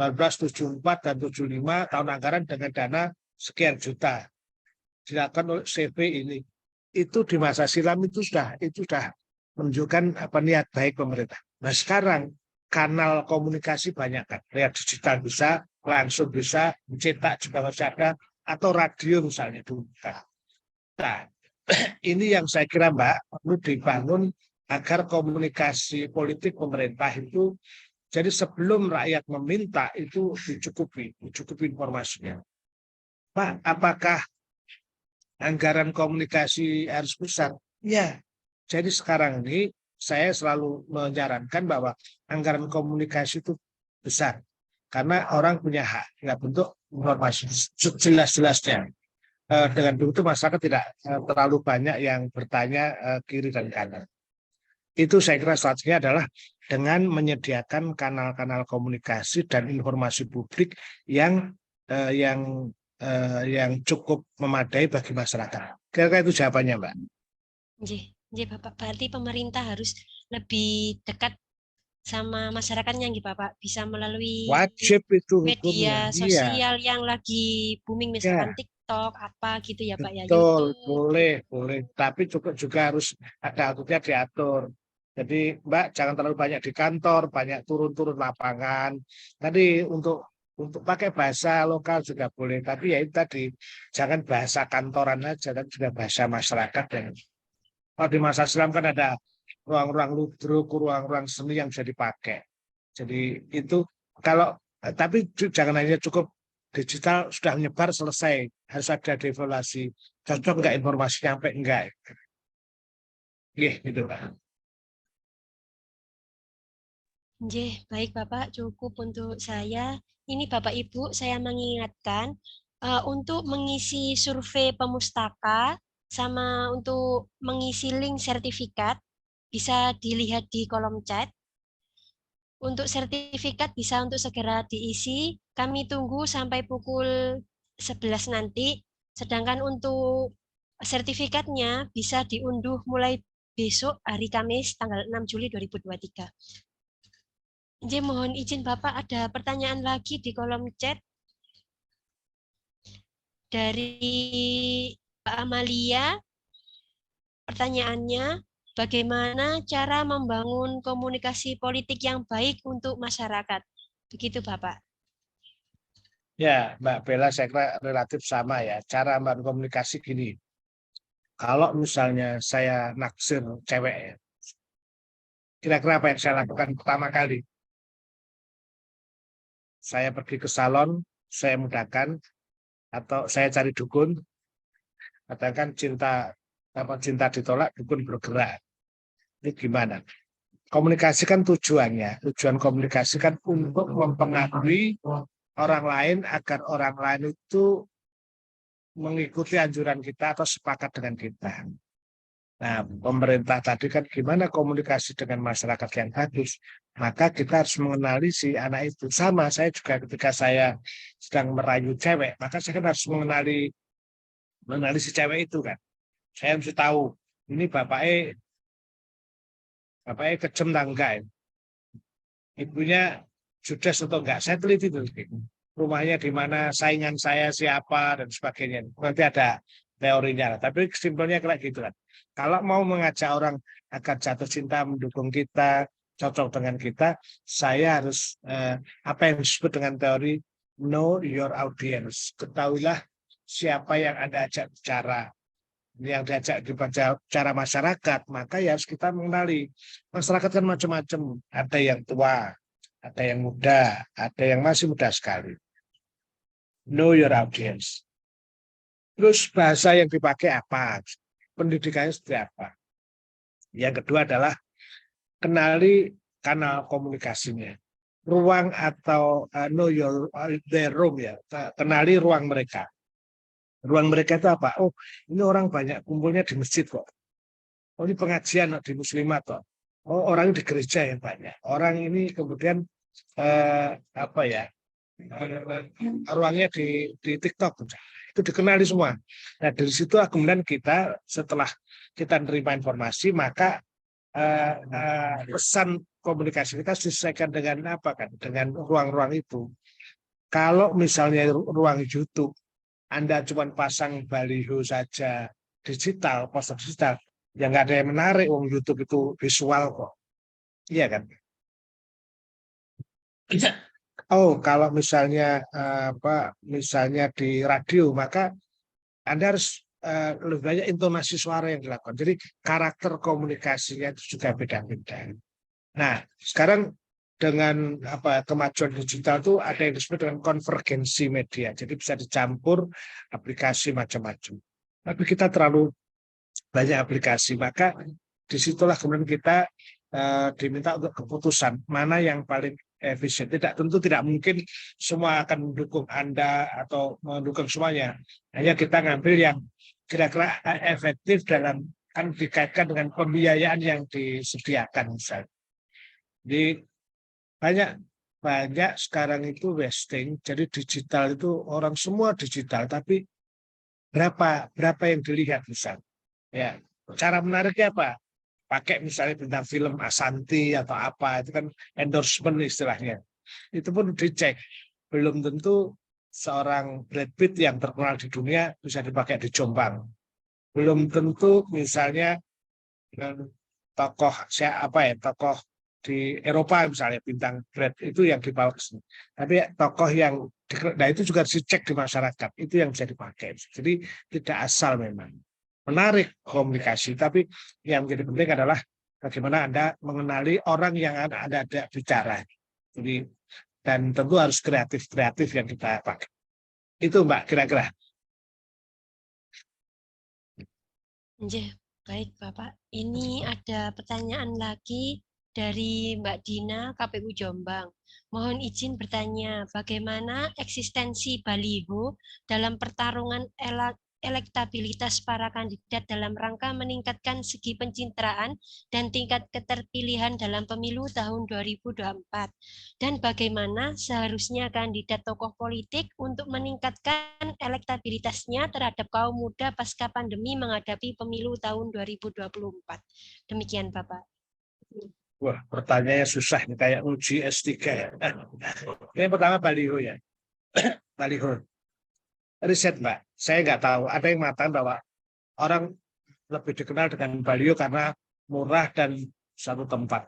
dan 75, tahun anggaran dengan dana sekian juta. Dilakukan oleh CV ini. Itu di masa silam itu sudah menunjukkan niat baik pemerintah. Nah, sekarang kanal komunikasi banyak kan. Lihat digital bisa, langsung bisa, mencetak juga masih ada, atau radio misalnya dulu. Nah, ini yang saya kira Mbak perlu dibangun agar komunikasi politik pemerintah itu jadi sebelum rakyat meminta itu dicukupi informasinya. Pak, apakah anggaran komunikasi harus besar? Ya, jadi sekarang ini saya selalu menyarankan bahwa anggaran komunikasi itu besar. Karena orang punya hak, nggak bentuk informasi jelas-jelasnya. Dengan begitu masyarakat tidak terlalu banyak yang bertanya kiri dan kanan. Itu saya kira strateginya adalah dengan menyediakan kanal-kanal komunikasi dan informasi publik yang cukup memadai bagi masyarakat. Kira-kira itu jawabannya, Mbak. Nggih, Bapak. Berarti pemerintah harus lebih dekat sama masyarakatnya, nggih Bapak. Bisa melalui Wajib itu hukumnya. media Iya, sosial yang lagi booming, misalkan ya, TikTok, apa gitu ya Pak ya, betul, YouTube. boleh. Tapi juga harus ada aturannya diatur. Jadi Mbak jangan terlalu banyak di kantor, banyak turun-turun lapangan. Tadi untuk pakai bahasa lokal juga boleh, tapi ya itu tadi jangan bahasa kantoran aja, tapi juga bahasa masyarakat. Dan kalau di masa silam kan ada ruang-ruang ludruk, ruang-ruang seni yang bisa dipakai. Jadi itu tapi jangan hanya cukup digital sudah menyebar selesai, harus ada devaluasi. Cocok nggak informasi sampai enggak? Gitu Pak. Nggih, baik Bapak, cukup untuk saya. Ini Bapak Ibu, saya mengingatkan untuk mengisi survei pemustaka sama untuk mengisi link sertifikat bisa dilihat di kolom chat. Untuk sertifikat bisa untuk segera diisi. Kami tunggu sampai pukul 11 nanti. Sedangkan untuk sertifikatnya bisa diunduh mulai besok hari Kamis tanggal 6 Juli 2023. Jadi mohon izin Bapak, ada pertanyaan lagi di kolom chat dari Pak Amalia. Pertanyaannya, bagaimana cara membangun komunikasi politik yang baik untuk masyarakat? Begitu Bapak. Ya, Mbak Bella saya kira relatif sama ya. Cara membangun komunikasi gini. Kalau misalnya saya naksir cewek, ya, kira-kira apa yang saya lakukan pertama kali? Saya pergi ke salon, saya mudahkan, atau saya cari dukun, katakan cinta ditolak, dukun bergerak. Ini gimana? Komunikasi kan tujuan komunikasi kan untuk mempengaruhi orang lain agar orang lain itu mengikuti anjuran kita atau sepakat dengan kita. Nah, pemerintah tadi kan gimana komunikasi dengan masyarakat yang bagus. Maka kita harus mengenali si anak itu. Sama, saya juga ketika saya sedang merayu cewek, maka saya kan harus mengenali si cewek itu kan. Saya mesti tahu, ini bapaknya kejem atau enggak. Ibunya judes atau enggak. Saya teliti dulu. Rumahnya di mana, saingan saya siapa, dan sebagainya. Nanti ada teorinya. Tapi simpelnya kayak gitu kan. Kalau mau mengajak orang agar jatuh cinta, mendukung kita, cocok dengan kita, saya harus apa yang disebut dengan teori know your audience. Ketahuilah siapa yang Anda ajak bicara. yang diajak dibaca cara masyarakat, maka ya harus kita mengenali. Masyarakat kan macam-macam, ada yang tua, ada yang muda, ada yang masih muda sekali. Know your audience. Terus bahasa yang dipakai apa? Pendidikannya seperti apa? Yang kedua adalah kenali kanal komunikasinya. Ruang atau know their room ya. Kenali ruang mereka. Ruang mereka itu apa? Oh, ini orang banyak kumpulnya di masjid kok. Oh, ini pengajian di muslimat kok. Oh, orang di gereja yang banyak. Orang ini kemudian apa ya? Ruangnya di TikTok. Itu dikenali semua. Nah, dari situ kemudian kita setelah kita menerima informasi, maka pesan komunikasi kita disesuaikan dengan apa kan? Dengan ruang-ruang itu. Kalau misalnya ruang YouTube, Anda cuma pasang baliho saja digital, poster digital, ya nggak ada yang menarik. Wong YouTube itu visual kok. Iya kan? Oh, kalau misalnya misalnya di radio, maka Anda harus lebih banyak intonasi suara yang dilakukan. Jadi karakter komunikasinya itu juga beda-beda. Nah, sekarang dengan kemajuan digital itu ada yang disebut dengan konvergensi media. Jadi bisa dicampur aplikasi macam-macam. Tapi kita terlalu banyak aplikasi, maka disitulah kemudian kita diminta untuk keputusan mana yang paling efisien. Tentu tidak mungkin semua akan mendukung Anda atau mendukung semuanya. Hanya kita ngambil yang kira-kira efektif dalam kan dikaitkan dengan pembiayaan yang disediakan misalnya. Jadi banyak sekarang itu wasting. Jadi digital itu orang semua digital, tapi berapa yang dilihat misalnya. Ya, cara menariknya apa? Pakai misalnya bintang film Asanti atau apa, itu kan endorsement istilahnya. Itu pun dicek. Belum tentu seorang Brad Pitt yang terkenal di dunia bisa dipakai di Jombang. Belum tentu misalnya tokoh tokoh di Eropa misalnya bintang Brad itu yang dibawa ke sini. Tapi tokoh yang nah itu juga dicek di masyarakat, itu yang bisa dipakai. Jadi tidak asal memang. Menarik komunikasi, tapi yang menjadi penting adalah bagaimana Anda mengenali orang yang Anda ada bicara. Jadi dan tentu harus kreatif yang kita pakai. Itu Mbak kira-kira. Baik Bapak. Ini ada pertanyaan lagi dari Mbak Dina, KPU Jombang. Mohon izin bertanya, bagaimana eksistensi baliho dalam pertarungan elektabilitas para kandidat dalam rangka meningkatkan segi pencitraan dan tingkat keterpilihan dalam pemilu tahun 2024? Dan bagaimana seharusnya kandidat tokoh politik untuk meningkatkan elektabilitasnya terhadap kaum muda pasca pandemi menghadapi pemilu tahun 2024? Demikian Bapak. Wah, pertanyaannya susah nih, kayak uji S3 ya. Yang pertama baliho ya. Baliho. Riset Mbak, saya nggak tahu. Ada yang mengatakan bahwa orang lebih dikenal dengan baliho karena murah dan satu tempat.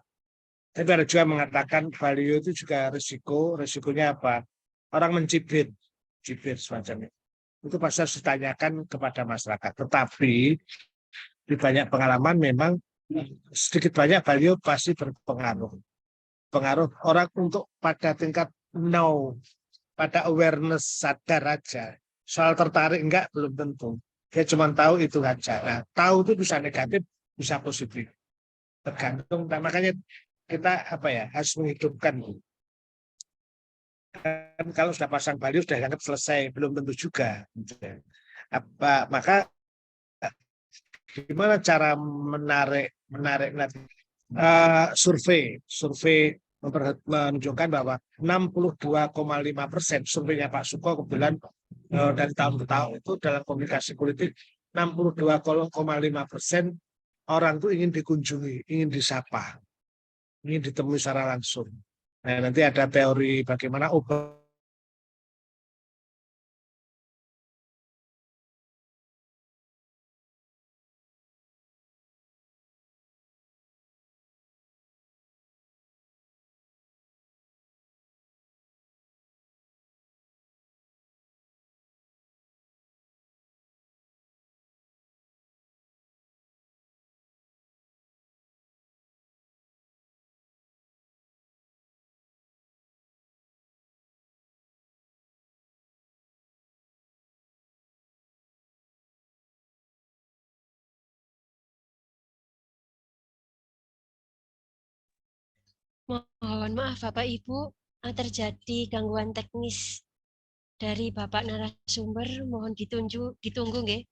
Tapi ada juga mengatakan baliho itu juga risikonya apa? Orang mencibir semacamnya. Itu pasti harus ditanyakan kepada masyarakat. Tetapi di banyak pengalaman memang sedikit banyak baliho pasti berpengaruh. Pengaruh orang untuk pada tingkat know, pada awareness sadar aja. Soal tertarik enggak belum tentu. Dia cuma tahu itu aja. Nah, tahu itu bisa negatif, bisa positif. Tergantung. Nah, makanya kita harus menghidupkan. Kan kalau sudah pasang baliho sudah dianggap selesai, belum tentu juga. Maka gimana cara menarik survei menunjukkan bahwa 62,5% surveinya Pak Suko kebetulan dari tahun ke tahun itu dalam komunikasi politik 62,5% orang itu ingin dikunjungi, ingin disapa, ingin ditemui secara langsung. Nah, nanti ada teori bagaimana Mohon maaf Bapak Ibu, terjadi gangguan teknis dari Bapak narasumber, mohon ditunggu nggih.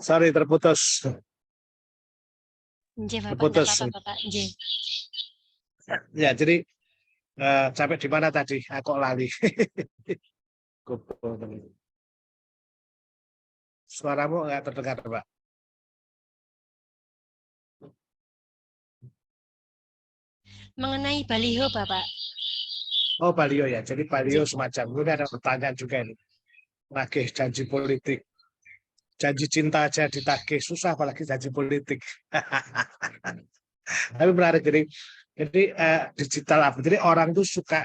Sorry, terputus. Nggih Bapak, enggak Terputus. apa-apa Bapak. Nggih. Ya, jadi sampai di mana tadi? Aku lali. Suaramu nggak terdengar, Pak. Mengenai baliho Bapak. Oh, Balio ya. Jadi Balio Nggih. semacam. Ini ada pertanyaan juga ini. Nagih janji politik. Janji cinta aja ditagih. Susah apalagi janji politik. Tapi menarik. Jadi digital apa? Jadi orang tuh suka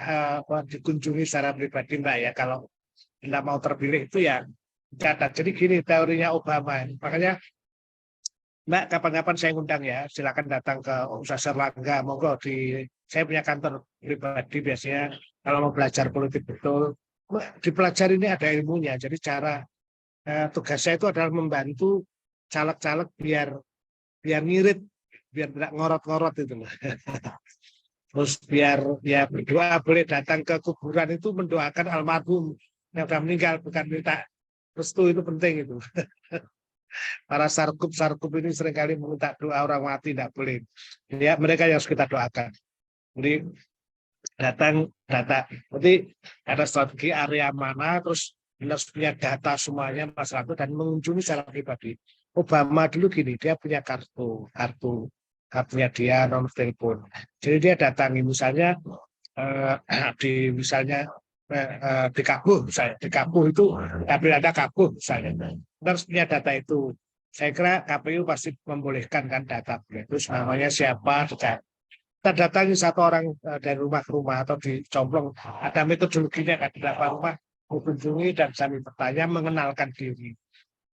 dikunjungi secara pribadi, Mbak ya. Kalau tidak mau terpilih itu ya catat. Jadi gini teorinya Obama. Makanya Mbak, kapan-kapan saya ngundang ya, silakan datang ke Universitas Erlangga, monggo saya punya kantor pribadi biasanya kalau mau belajar politik betul, dipelajari ini ada ilmunya. Jadi tugas saya itu adalah membantu caleg-caleg biar ngirit, biar tidak ngorot-ngorot itu. Terus biar ya berdoa boleh datang ke kuburan itu mendoakan almarhum yang sudah meninggal, bukan minta restu, itu penting itu. Para sarkup ini seringkali meminta doa orang mati, tidak boleh. Ya, mereka yang harus kita doakan. Jadi data. Nanti ada strategi area mana, terus harus punya data semuanya masyarakat dan mengunjungi secara pribadi. Obama dulu gini, dia punya kartunya dia non telepon. Jadi dia datangi misalnya di Kabuh, di Kabuh itu ada Kabuh misalnya. Harus punya data itu. Saya kira KPU pasti membolehkan kan data terus namanya siapa, kita datangi satu orang dari rumah ke rumah atau dicomplong, ada metodologinya kan, berapa rumah mengunjungi dan sambil bertanya mengenalkan diri.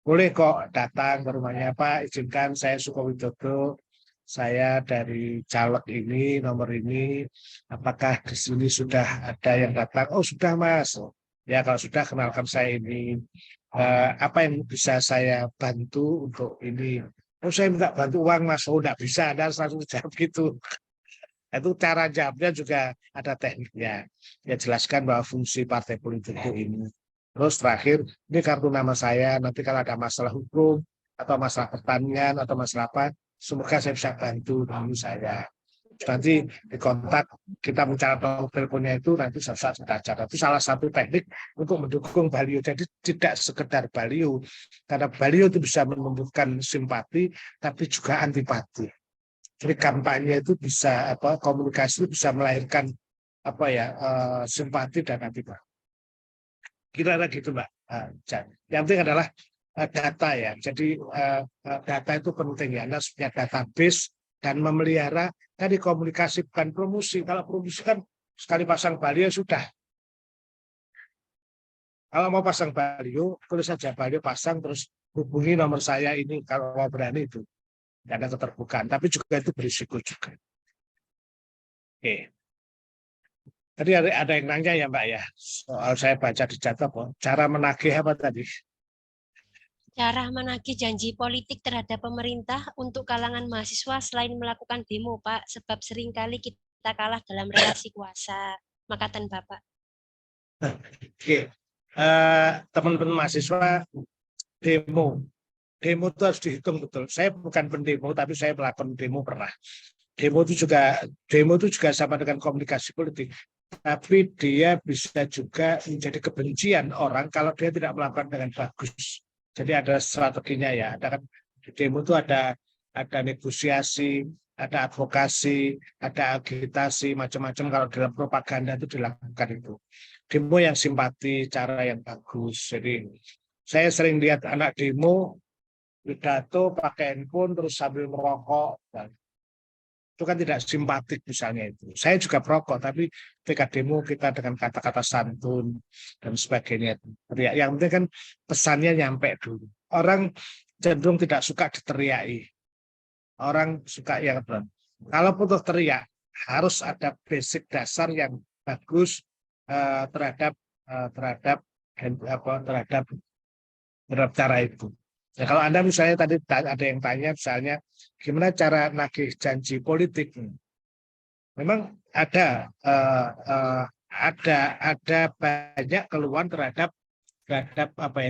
Boleh kok datang ke rumahnya, Pak, izinkan saya Sukowidodo, saya dari caleg ini, nomor ini, apakah di sini sudah ada yang datang? Oh sudah Mas, ya kalau sudah kenalkan saya ini. Apa yang bisa saya bantu untuk ini? Oh saya minta bantu uang Mas, oh enggak bisa, Anda harus langsung jawab gitu. Itu cara jawabnya juga ada tekniknya. Ya jelaskan bahwa fungsi partai politik itu ini. Terus terakhir, ini kartu nama saya, nanti kalau ada masalah hukum, atau masalah pertanian atau masalah apa, semoga saya bisa bantu dulu saya. Nanti di kontak kita bicara nomor teleponnya itu nanti saat kita catat. Itu salah satu teknik untuk mendukung baliho. Jadi tidak sekedar baliho, karena baliho itu bisa menumbuhkan simpati, tapi juga antipati. Jadi kampanye itu bisa komunikasi itu bisa melahirkan simpati dan antipati. Kira-kira gitu Mbak. Yang penting adalah data ya. Jadi data itu penting ya. Anda harus punya database dan memelihara tadi komunikasi bukan promosi. Kalau promosi kan sekali pasang baliho sudah. Kalau mau pasang baliho, tulis saja baliho pasang terus hubungi nomor saya ini kalau mau berani itu. Ada keterbukaan, tapi juga itu berisiko juga. Oke. Tadi ada yang nanya ya Mbak ya, soal saya baca di catat cara menagih apa tadi? Cara menagih janji politik terhadap pemerintah untuk kalangan mahasiswa selain melakukan demo, Pak, sebab seringkali kita kalah dalam relasi kuasa. Makatan Bapak. Oke. Teman-teman mahasiswa demo itu harus dihitung betul. Saya bukan pendemo, tapi saya melakukan demo pernah. Demo itu juga sama dengan komunikasi politik, tapi dia bisa juga menjadi kebencian orang kalau dia tidak melakukan dengan bagus. Jadi ada strateginya ya. Ada kan di demo itu ada negosiasi, ada advokasi, ada agitasi, macam-macam. Kalau dalam propaganda itu dilakukan itu. Demo yang simpati, cara yang bagus. Jadi saya sering lihat anak demo pidato pakai handphone terus sambil merokok. Itu kan tidak simpatik misalnya itu. Saya juga perokok, tapi ketika demo kita dengan kata-kata santun dan sebagainya. Yang penting kan pesannya nyampe dulu. Orang cenderung tidak suka diteriaki. Orang suka yang kalau putus teriak harus ada basic dasar yang bagus terhadap cara itu. Ya, kalau Anda misalnya tadi ada yang tanya misalnya gimana cara nagih janji politik, memang ada banyak keluhan terhadap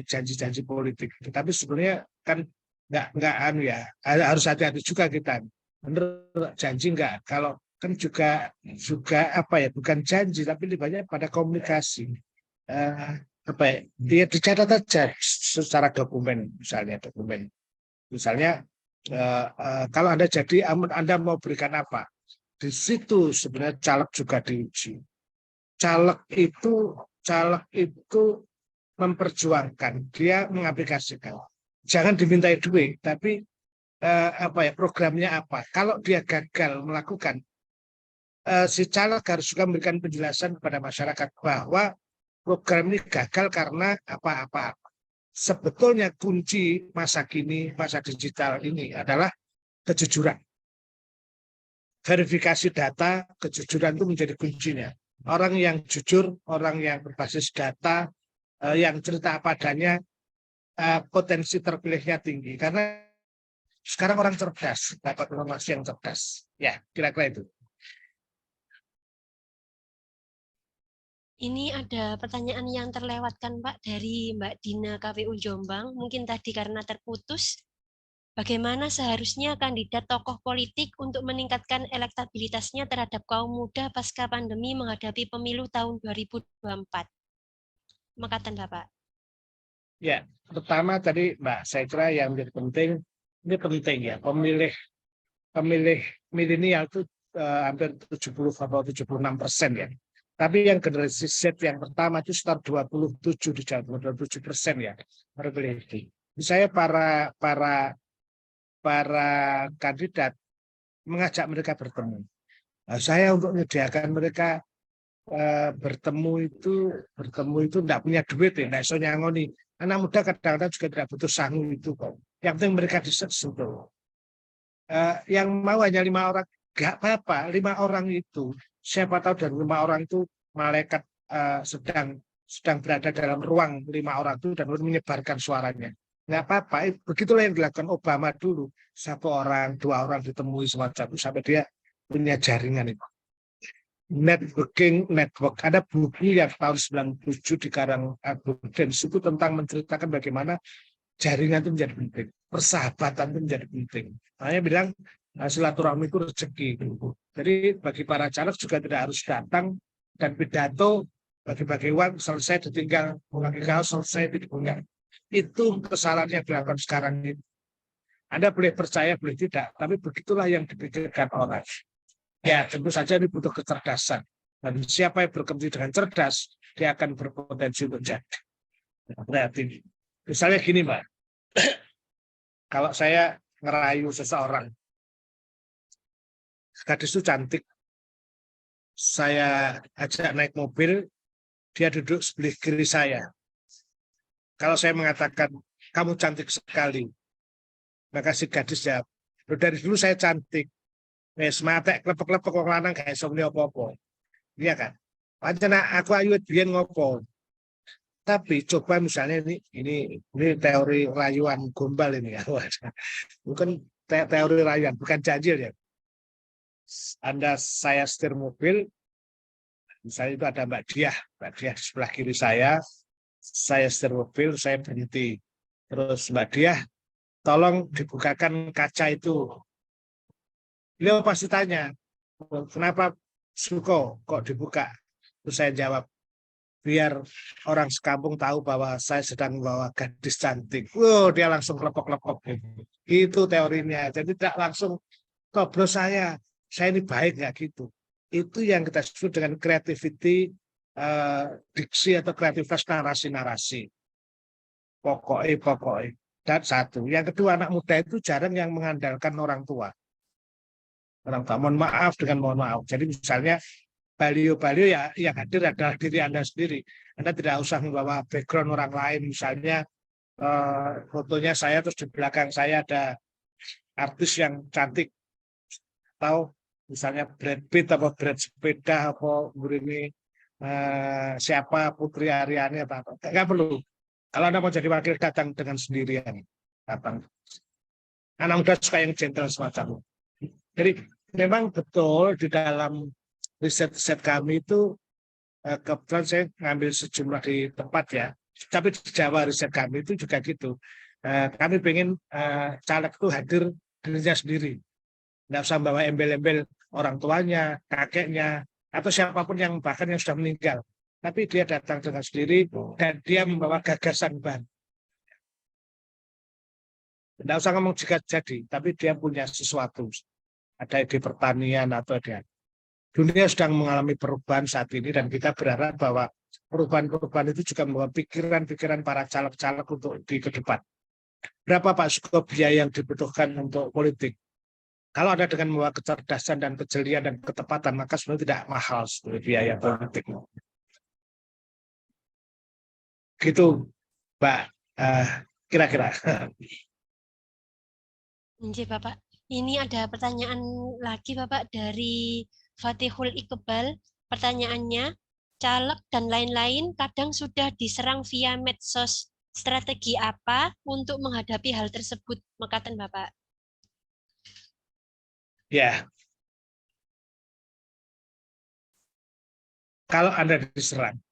janji-janji politik. Tapi sebenarnya kan nggak harus hati-hati juga kita. Bener janji nggak? Kalau kan juga bukan janji tapi lebih banyak pada komunikasi. Dia dicatat aja secara dokumen misalnya kalau Anda jadi Anda mau berikan apa di situ sebenarnya caleg juga diuji. Caleg itu memperjuangkan, dia mengaplikasikan, jangan dimintai duit tapi programnya apa. Kalau dia gagal melakukan, si caleg harus juga memberikan penjelasan kepada masyarakat bahwa program ini gagal karena apa-apa. Sebetulnya kunci masa kini, masa digital ini adalah kejujuran. Verifikasi data, kejujuran itu menjadi kuncinya. Orang yang jujur, orang yang berbasis data, yang cerita apa adanya, potensi terpilihnya tinggi. Karena sekarang orang cerdas, dapat informasi yang cerdas. Ya, kira-kira itu. Ini ada pertanyaan yang terlewatkan Pak dari Mbak Dina KPU Jombang, mungkin tadi karena terputus. Bagaimana seharusnya kandidat tokoh politik untuk meningkatkan elektabilitasnya terhadap kaum muda pasca pandemi menghadapi pemilu tahun 2024? Makatan Bapak. Ya, pertama tadi Mbak, saya kira yang menjadi penting, ini penting ya, pemilih milenial itu hampir 70 atau 76% ya. Tapi yang generasi Z yang pertama itu sekitar 27 di Jawa Timur, 27% ya. Saya para kandidat mengajak mereka bertemu. Nah, saya untuk menyediakan mereka bertemu itu tidak punya duit ya, tidak bisa nyangoni. Anak muda kadang-kadang juga tidak butuh sangu itu kok. Yang penting mereka disentuh. Yang mau hanya 5 orang, nggak apa-apa. 5 orang itu siapa tahu dari 5 orang itu malaikat sedang berada dalam ruang 5 orang itu dan menyebarkan suaranya. Nggak apa-apa. Begitulah yang dilakukan Obama dulu. 1 orang, 2 orang ditemui semacam itu sampai dia punya jaringan itu. Network. Ada buku yang tahun 97 dikarang Abu Dens itu tentang menceritakan bagaimana jaringan itu menjadi penting. persahabatan itu menjadi penting. Makanya bilang silaturahmi itu rezeki. Jadi bagi para caleg juga tidak harus datang dan pidato bagi-bagi uang selesai ditinggal, bagi kaos selesai ditinggal. Itu kesalahan yang dilakukan sekarang ini. Anda boleh percaya, boleh tidak, tapi begitulah yang dipikirkan orang. Ya, tentu saja ini butuh kecerdasan. Dan siapa yang bekerja dengan cerdas, dia akan berpotensi untuk jadi. Berarti, misalnya gini, Mbak. Kalau saya ngerayu seseorang, gadis itu cantik, saya ajak naik mobil, dia duduk sebelah kiri saya. Kalau saya mengatakan, kamu cantik sekali, maka si gadis jawab, dari dulu saya cantik. Wes mate klepek-klepek wong lanang gak iso muni apa-apa. Iya kan? Pancen aku ayu biyen ngopo. Tapi coba misalnya ini teori rayuan gombal ini ya. Bukan teori rayuan, bukan janji ya. Saya setir mobil, misalnya itu ada Mbak Diah di sebelah kiri saya setir mobil, saya berhenti. Terus Mbak Diah, tolong dibukakan kaca itu. Beliau pasti tanya, kenapa Suko kok dibuka? Terus saya jawab, biar orang sekampung tahu bahwa saya sedang membawa gadis cantik. Wow, dia langsung lepok-lepok. Itu teorinya. Jadi tidak langsung, kok bro saya ini baik nggak gitu. Itu yang kita sebut dengan creativity, diksi atau kreativitas narasi-narasi. Pokoknya. Dan satu. Yang kedua, anak muda itu jarang yang mengandalkan orang tua. Orang tua, mohon maaf dengan mohon maaf. Jadi misalnya baliho-baliho ya yang hadir adalah diri Anda sendiri. Anda tidak usah membawa background orang lain. Misalnya fotonya saya terus di belakang saya ada artis yang cantik. Atau misalnya Brad Pitt atau Brad Sepeda atau ini siapa Putri Aryani apa. Enggak perlu. Kalau Anda mau jadi wakil datang dengan sendirian. Datang. Anak muda suka yang gentle semacam itu. Jadi memang betul di dalam riset-riset kami itu kebetulan saya ngambil sejumlah di tempat ya, tapi di Jawa riset kami itu juga gitu. Kami pengen caleg itu hadir dirinya sendiri, nggak usah bawa embel-embel orang tuanya, kakeknya, atau siapapun yang bahkan yang sudah meninggal. Tapi dia datang dengan sendiri dan dia membawa gagasan baru. Nggak usah ngomong jika jadi, tapi dia punya sesuatu. Ada ide pertanian atau ada. Dunia sedang mengalami perubahan saat ini dan kita berharap bahwa perubahan-perubahan itu juga membawa pikiran-pikiran para caleg-caleg untuk di ke depan. Berapa Pak Suko biaya yang dibutuhkan untuk politik? Kalau ada dengan membawa kecerdasan dan kejelian dan ketepatan, maka sebenarnya tidak mahal biaya politik. Gitu, Mbak. Kira-kira. Bapak. Ini ada pertanyaan lagi Bapak dari Fatihul Iqbal. Pertanyaannya, caleg dan lain-lain kadang sudah diserang via medsos. Strategi apa untuk menghadapi hal tersebut? Mekaten Bapak. Ya. Kalau Anda diserang,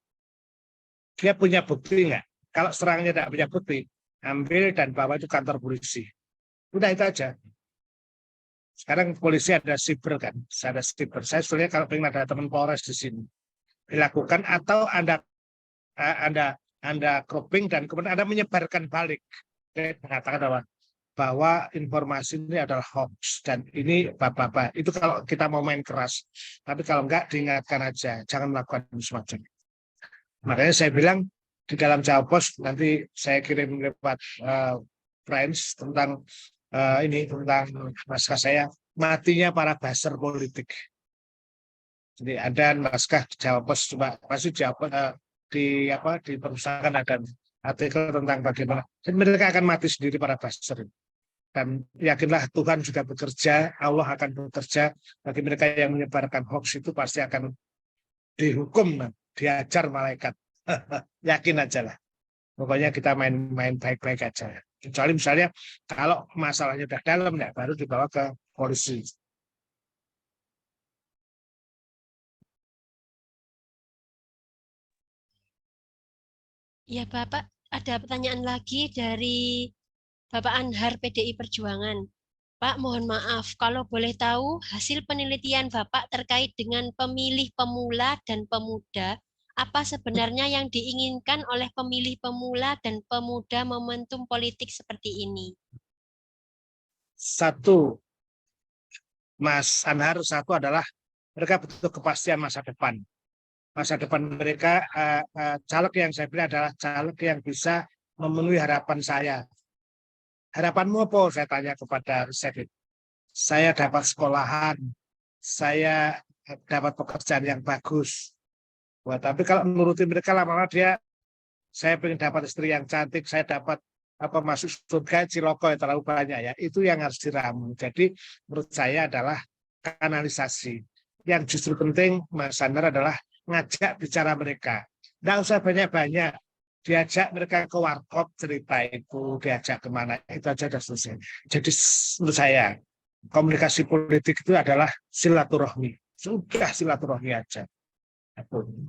dia punya bukti nggak? Kalau serangnya tidak punya bukti, ambil dan bawa itu kantor polisi. Udah itu aja. Sekarang polisi ada siber kan, ada siber. Saya sebenarnya kalau pengen ada teman Polres di sini, dilakukan atau Anda cropping dan kemudian Anda menyebarkan balik. Saya mengatakan bahwa informasi ini adalah hoax dan ini bapak-bapak. Itu kalau kita mau main keras. Tapi kalau enggak diingatkan aja, jangan melakukan semacam itu. Makanya saya bilang di dalam Jawa Pos nanti saya kirim lewat Friends tentang tentang naskah saya matinya para buzzer politik. Jadi ada naskah di Jawa Pos coba pasti di perpustakaan ada artikel tentang bagaimana dan mereka akan mati sendiri para buzzer. Dan yakinlah Tuhan juga bekerja, Allah akan bekerja bagi mereka yang menyebarkan hoax itu pasti akan dihukum, diajar malaikat. Yakin aja lah. Pokoknya kita main baik-baik aja. Kecuali misalnya kalau masalahnya udah dalam ya baru dibawa ke polisi. Ya Bapak, ada pertanyaan lagi dari Bapak Anhar PDI Perjuangan. Pak, mohon maaf, kalau boleh tahu hasil penelitian Bapak terkait dengan pemilih pemula dan pemuda, apa sebenarnya yang diinginkan oleh pemilih pemula dan pemuda momentum politik seperti ini? Satu, Mas Anhar, satu adalah mereka butuh kepastian masa depan. Masa depan mereka, caleg yang saya pilih adalah caleg yang bisa memenuhi harapan saya. Harapanmu apa? Saya tanya kepada Syed. Saya dapat sekolahan, saya dapat pekerjaan yang bagus. Wah, tapi kalau menuruti mereka lama-lama saya ingin dapat istri yang cantik, saya dapat masuk surga ciloko yang terlalu banyak ya. Itu yang harus diramu. Jadi menurut saya adalah kanalisasi. Yang justru penting Mas Sandar adalah ngajak bicara mereka. Nggak usah banyak-banyak. Diajak mereka ke warkop cerita itu, diajak kemana, itu aja sudah selesai. Jadi menurut saya, komunikasi politik itu adalah silaturahmi. Sudah silaturahmi aja.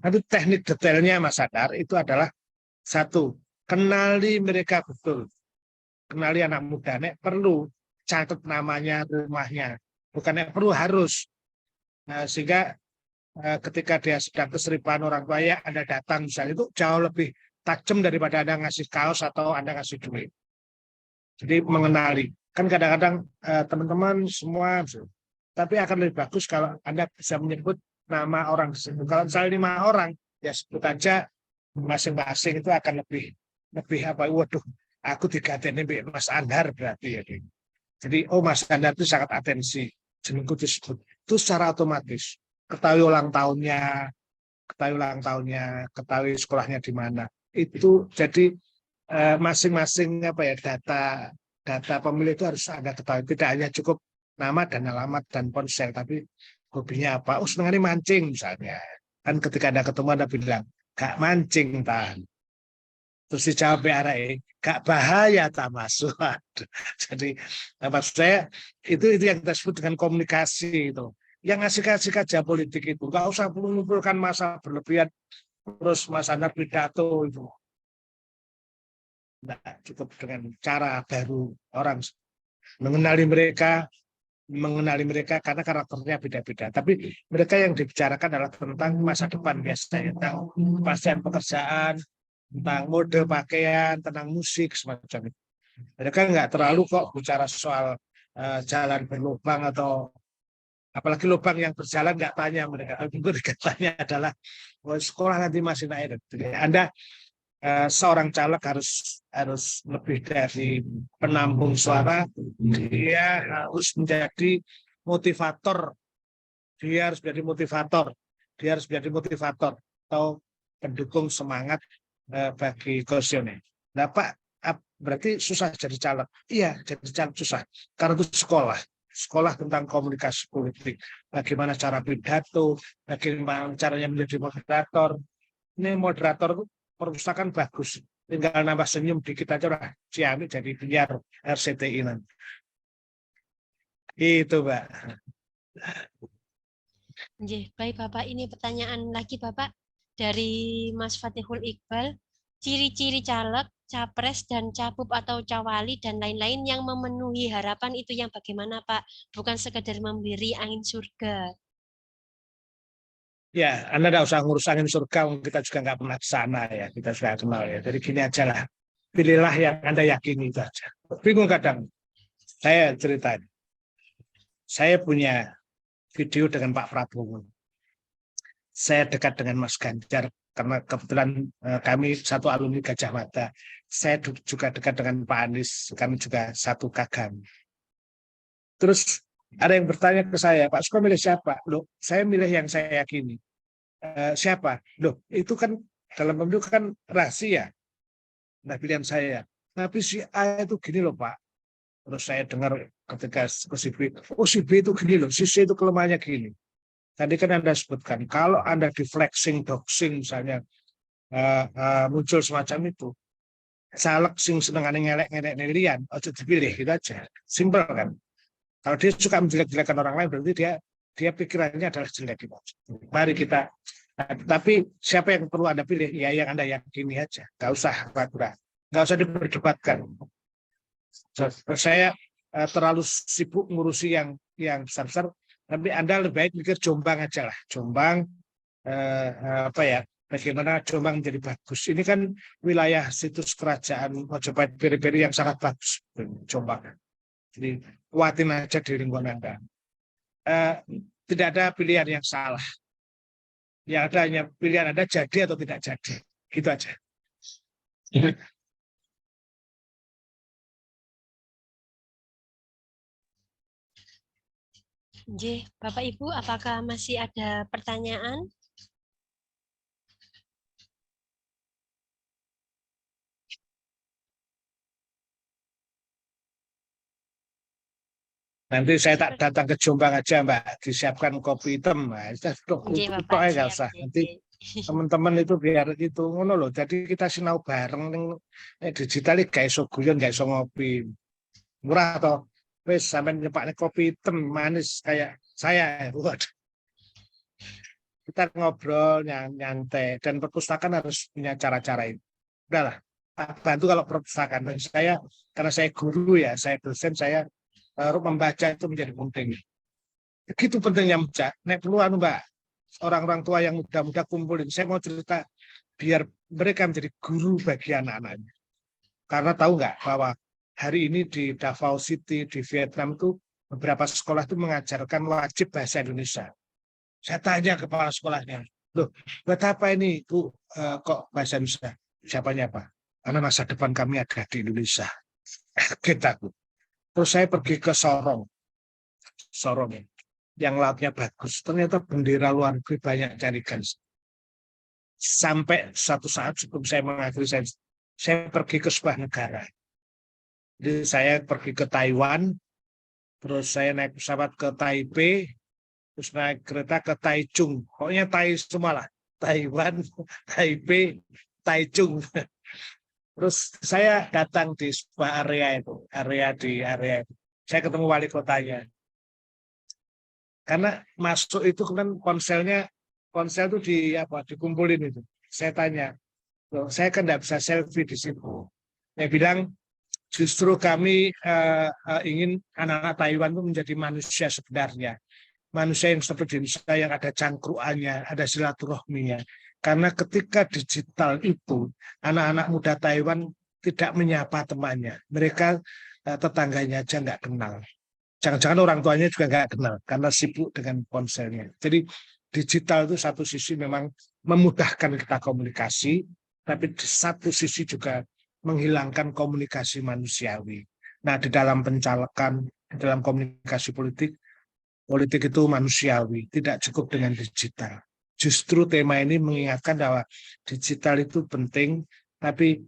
Nanti teknik detailnya Mas Sadar itu adalah satu, kenali mereka betul. Kenali anak muda, nek perlu catat namanya, rumahnya. Bukan nek perlu, harus. Nah, sehingga ketika dia sedang keseripan orang tua, ya Anda datang misalnya, itu jauh lebih tajam daripada Anda ngasih kaos atau Anda ngasih duit. Jadi mengenali. Kan kadang-kadang teman-teman semua, tapi akan lebih bagus kalau Anda bisa menyebut nama orang tersebut. Kalau misalnya 5 orang, ya sebut aja masing-masing, itu akan lebih waduh, aku digateni Mas Anhar berarti ya. Jadi Mas Anhar itu sangat atensi, jenengku disebut. Itu secara otomatis ketahui ulang tahunnya, ketahui sekolahnya di mana. Itu jadi masing-masing data pemilih itu harus Anda ketahui. Tidak hanya cukup nama dan alamat dan ponsel, tapi hobinya apa? Oh, senangnya mancing misalnya. Kan ketika Anda ketemu Anda bilang, gak mancing tan. Terus dijawab BRE, gak bahaya tak masuk. Jadi maksud saya itu yang kita sebut dengan komunikasi itu. Yang ngasih aja politik itu, nggak usah mengumpulkan masa berlebihan terus Mas Anhar pidato itu. Nah, cukup dengan cara baru orang mengenali mereka karena karakternya beda-beda. Tapi mereka yang dibicarakan adalah tentang masa depan biasanya, tentang kepastian pekerjaan, tentang mode pakaian, tentang musik semacam itu. Mereka nggak terlalu kok bicara soal jalan berlubang atau apalagi lubang yang berjalan nggak tanya mereka. Tapi mereka tanya adalah sekolah nanti masih naik. Anda seorang caleg harus lebih dari penampung suara, dia harus menjadi motivator, dia harus menjadi motivator atau pendukung semangat bagi Kosioner. Nah Pak, berarti susah jadi caleg? Iya, jadi caleg susah karena itu sekolah tentang komunikasi politik, bagaimana cara pidato, bagaimana caranya menjadi moderator. Ini moderator itu perpustakaan bagus, tinggal nambah senyum dikit aja lah, Ciami jadi biar RCTI nanti. Itu Mbak. Baik Bapak, ini pertanyaan lagi Bapak dari Mas Fatihul Iqbal. Ciri-ciri caleg, capres, dan capup atau cawali dan lain-lain yang memenuhi harapan itu yang bagaimana Pak? Bukan sekedar memberi angin surga. Ya, Anda tidak usah ngurus angin surga, kita juga nggak pernah ke sana ya, kita sudah kenal ya. Jadi gini aja lah, pilihlah yang Anda yakini itu aja. Bingung kadang, saya ceritain. Saya punya video dengan Pak Prabowo. Saya dekat dengan Mas Ganjar, karena kebetulan kami satu alumni Gajah Mada. Saya juga dekat dengan Pak Anies, kami juga satu kagam. Terus ada yang bertanya ke saya, Pak Suko milih siapa? Loh, saya milih yang saya yakini. Siapa? Loh, itu kan dalam pemilu kan rahasia. Nah, pilihan saya. Tapi si A itu gini loh Pak. Terus saya dengar ketika si B, si B itu gini loh, si C itu kelemahannya gini. Tadi kan Anda sebutkan, kalau Anda di flexing, doxing misalnya, muncul semacam itu, caleg sing senengane ngelek-ngelek nelian, ojo dipilih, gitu aja. Simpel kan. Kalau dia suka menjelek-jelekan orang lain, berarti dia pikirannya adalah jelek. Mari kita, tapi siapa yang perlu Anda pilih? Ya yang Anda yakini aja. Nggak usah ragu-ragu. Nggak usah diperdebatkan. Saya terlalu sibuk ngurusi yang besar-besar, tapi Anda lebih baik mikir Jombang aja lah. Jombang apa ya? Bagaimana Jombang menjadi bagus? Ini kan wilayah situs kerajaan Majapahit Piri-Piri yang sangat bagus, Jombang. Jadi kuatin aja di lingkungan Anda. Tidak ada pilihan yang salah. Yang ada hanya pilihan Anda jadi atau tidak jadi. Gitu aja. Bapak Ibu, apakah masih ada pertanyaan? Nanti saya tak datang ke Jombang aja, Mbak. Disiapkan kopi hitam. Nah, Bapak, nggak usah. Nanti teman-teman itu biar itu ngono loh. Jadi kita sinau bareng digital gak iso guyon, gak iso ngopi. Murah toh. Wes sampai nyepaknya kopi hitam manis kayak saya. Waduh. Kita ngobrol nyantai dan perpustakaan harus punya cara-cara itu. Udahlah. Bantu kalau perpustakaan. Dan saya karena saya guru ya, saya dosen, saya membaca itu menjadi penting. Begitu pentingnya membaca. Nek perlu Mbak, orang-orang tua yang muda-muda kumpulin. Saya mau cerita biar mereka menjadi guru bagi anak-anaknya. Karena tahu nggak bahwa hari ini di Davao City di Vietnam itu beberapa sekolah itu mengajarkan wajib bahasa Indonesia. Saya tanya kepala sekolahnya, loh, buat apa ini Bu kok bahasa Indonesia? Siapanya apa? Karena masa depan kami ada di Indonesia. Kita Terus saya pergi ke Sorong yang lautnya bagus. Ternyata bendera luar negeri banyak carikan. Sampai satu saat sebelum saya mengakhiri saya pergi ke sebuah negara. Jadi saya pergi ke Taiwan, terus saya naik pesawat ke Taipei, terus naik kereta ke Taichung. Pokoknya Tai semua lah. Taiwan, Taipei, Taichung. Terus saya datang di sebuah area itu. Saya ketemu wali kotanya. Karena masuk itu kan ponsel itu dikumpulin itu. Saya tanya, loh, saya kan tidak bisa selfie di situ. Dia bilang, justru kami ingin anak-anak Taiwan itu menjadi manusia sebenarnya. Manusia yang seperti Indonesia, yang ada cangkruannya, ada silaturahminya. Karena ketika digital itu, anak-anak muda Taiwan tidak menyapa temannya. Mereka tetangganya aja nggak kenal. Jangan-jangan orang tuanya juga nggak kenal, karena sibuk dengan ponselnya. Jadi digital itu satu sisi memang memudahkan kita komunikasi, tapi di satu sisi juga menghilangkan komunikasi manusiawi. Nah, di dalam pencalekan, di dalam komunikasi politik itu manusiawi, tidak cukup dengan digital. Justru tema ini mengingatkan bahwa digital itu penting, tapi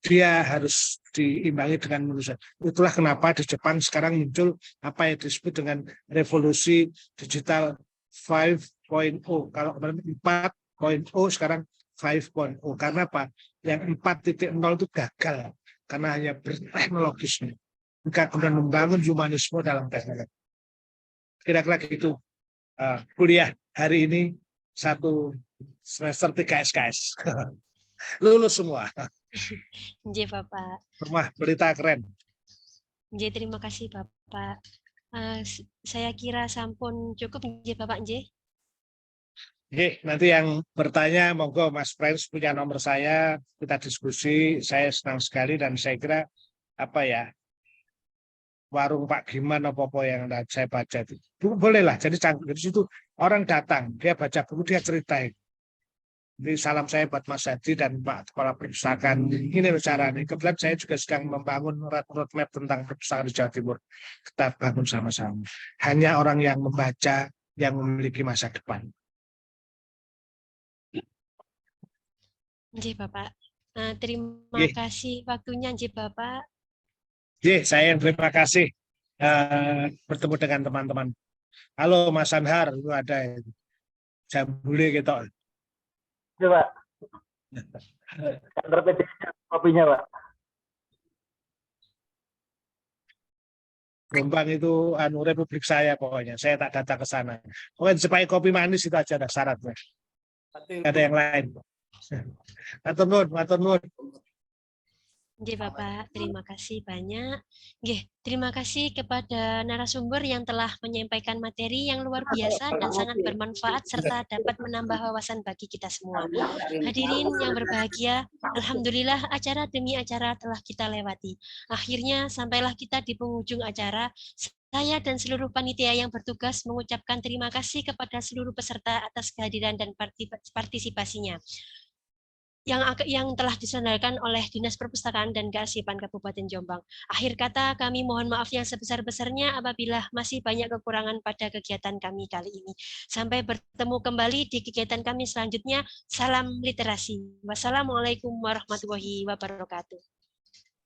dia harus diimbangi dengan manusia. Itulah kenapa di Jepang sekarang muncul apa yang disebut dengan revolusi digital 5.0. Kalau kemarin 4.0, sekarang 5.0. Karena apa? Yang 4.0 itu gagal karena hanya berteknologisnya. Bukan kemudian membangun humanisme dalam teknologi. Kira-kira gitu. Kuliah hari ini 1 semester 3 SKS. Lulus semua. Bapak. Semua berita keren. Terima kasih Bapak. Saya kira sampun cukup Bapak. Nanti yang bertanya monggo Mas Frans punya nomor saya, kita diskusi. Saya senang sekali dan saya kira warung Pak Giman apa-apa yang saya baca itu. Bolehlah, jadi di situ orang datang, dia baca buku, dia ceritain. Jadi salam saya buat Mas Hadi dan Pak Kepala Perpustakaan. Ini cara ini. Kebetulan saya juga sedang membangun roadmap tentang perpustakaan di Jawa Timur. Kita bangun sama-sama. Hanya orang yang membaca yang memiliki masa depan. Bapak. Terima kasih waktunya Bapak. Saya yang terima kasih bertemu dengan teman-teman. Halo Mas Anhar, itu ada Jambule gitu. Pak. Kantor PT kopinya, Pak. Jombang itu republik saya pokoknya. Saya tak datang ke sana. Pokoknya supaya kopi manis itu aja ada syaratnya. Ada yang lain. Matur nuwun. Nggih, Bapak, terima kasih banyak. Nggih, terima kasih kepada narasumber yang telah menyampaikan materi yang luar biasa dan sangat bermanfaat serta dapat menambah wawasan bagi kita semua. Hadirin yang berbahagia, alhamdulillah acara demi acara telah kita lewati. Akhirnya sampailah kita di penghujung acara. Saya dan seluruh panitia yang bertugas mengucapkan terima kasih kepada seluruh peserta atas kehadiran dan partisipasinya yang telah diselenggarakan oleh Dinas Perpustakaan dan Kearsipan Kabupaten Jombang. Akhir kata, kami mohon maaf yang sebesar-besarnya apabila masih banyak kekurangan pada kegiatan kami kali ini. Sampai bertemu kembali di kegiatan kami selanjutnya. Salam literasi. Wassalamualaikum warahmatullahi wabarakatuh.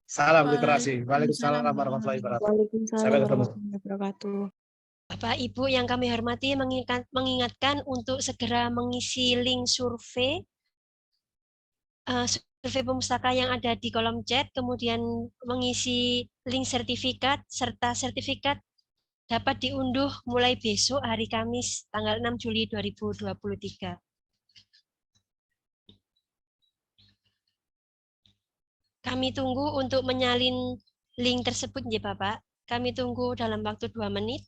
Salam literasi. Waalaikumsalam warahmatullahi wabarakatuh. Waalaikumsalam Sampai ketemu. warahmatullahi wabarakatuh. Bapak Ibu yang kami hormati mengingatkan untuk segera mengisi link survei pemustaka yang ada di kolom chat, kemudian mengisi link sertifikat, serta sertifikat dapat diunduh mulai besok hari Kamis tanggal 6 Juli 2023. Kami tunggu untuk menyalin link tersebut ya Bapak. Kami tunggu dalam waktu 2 menit.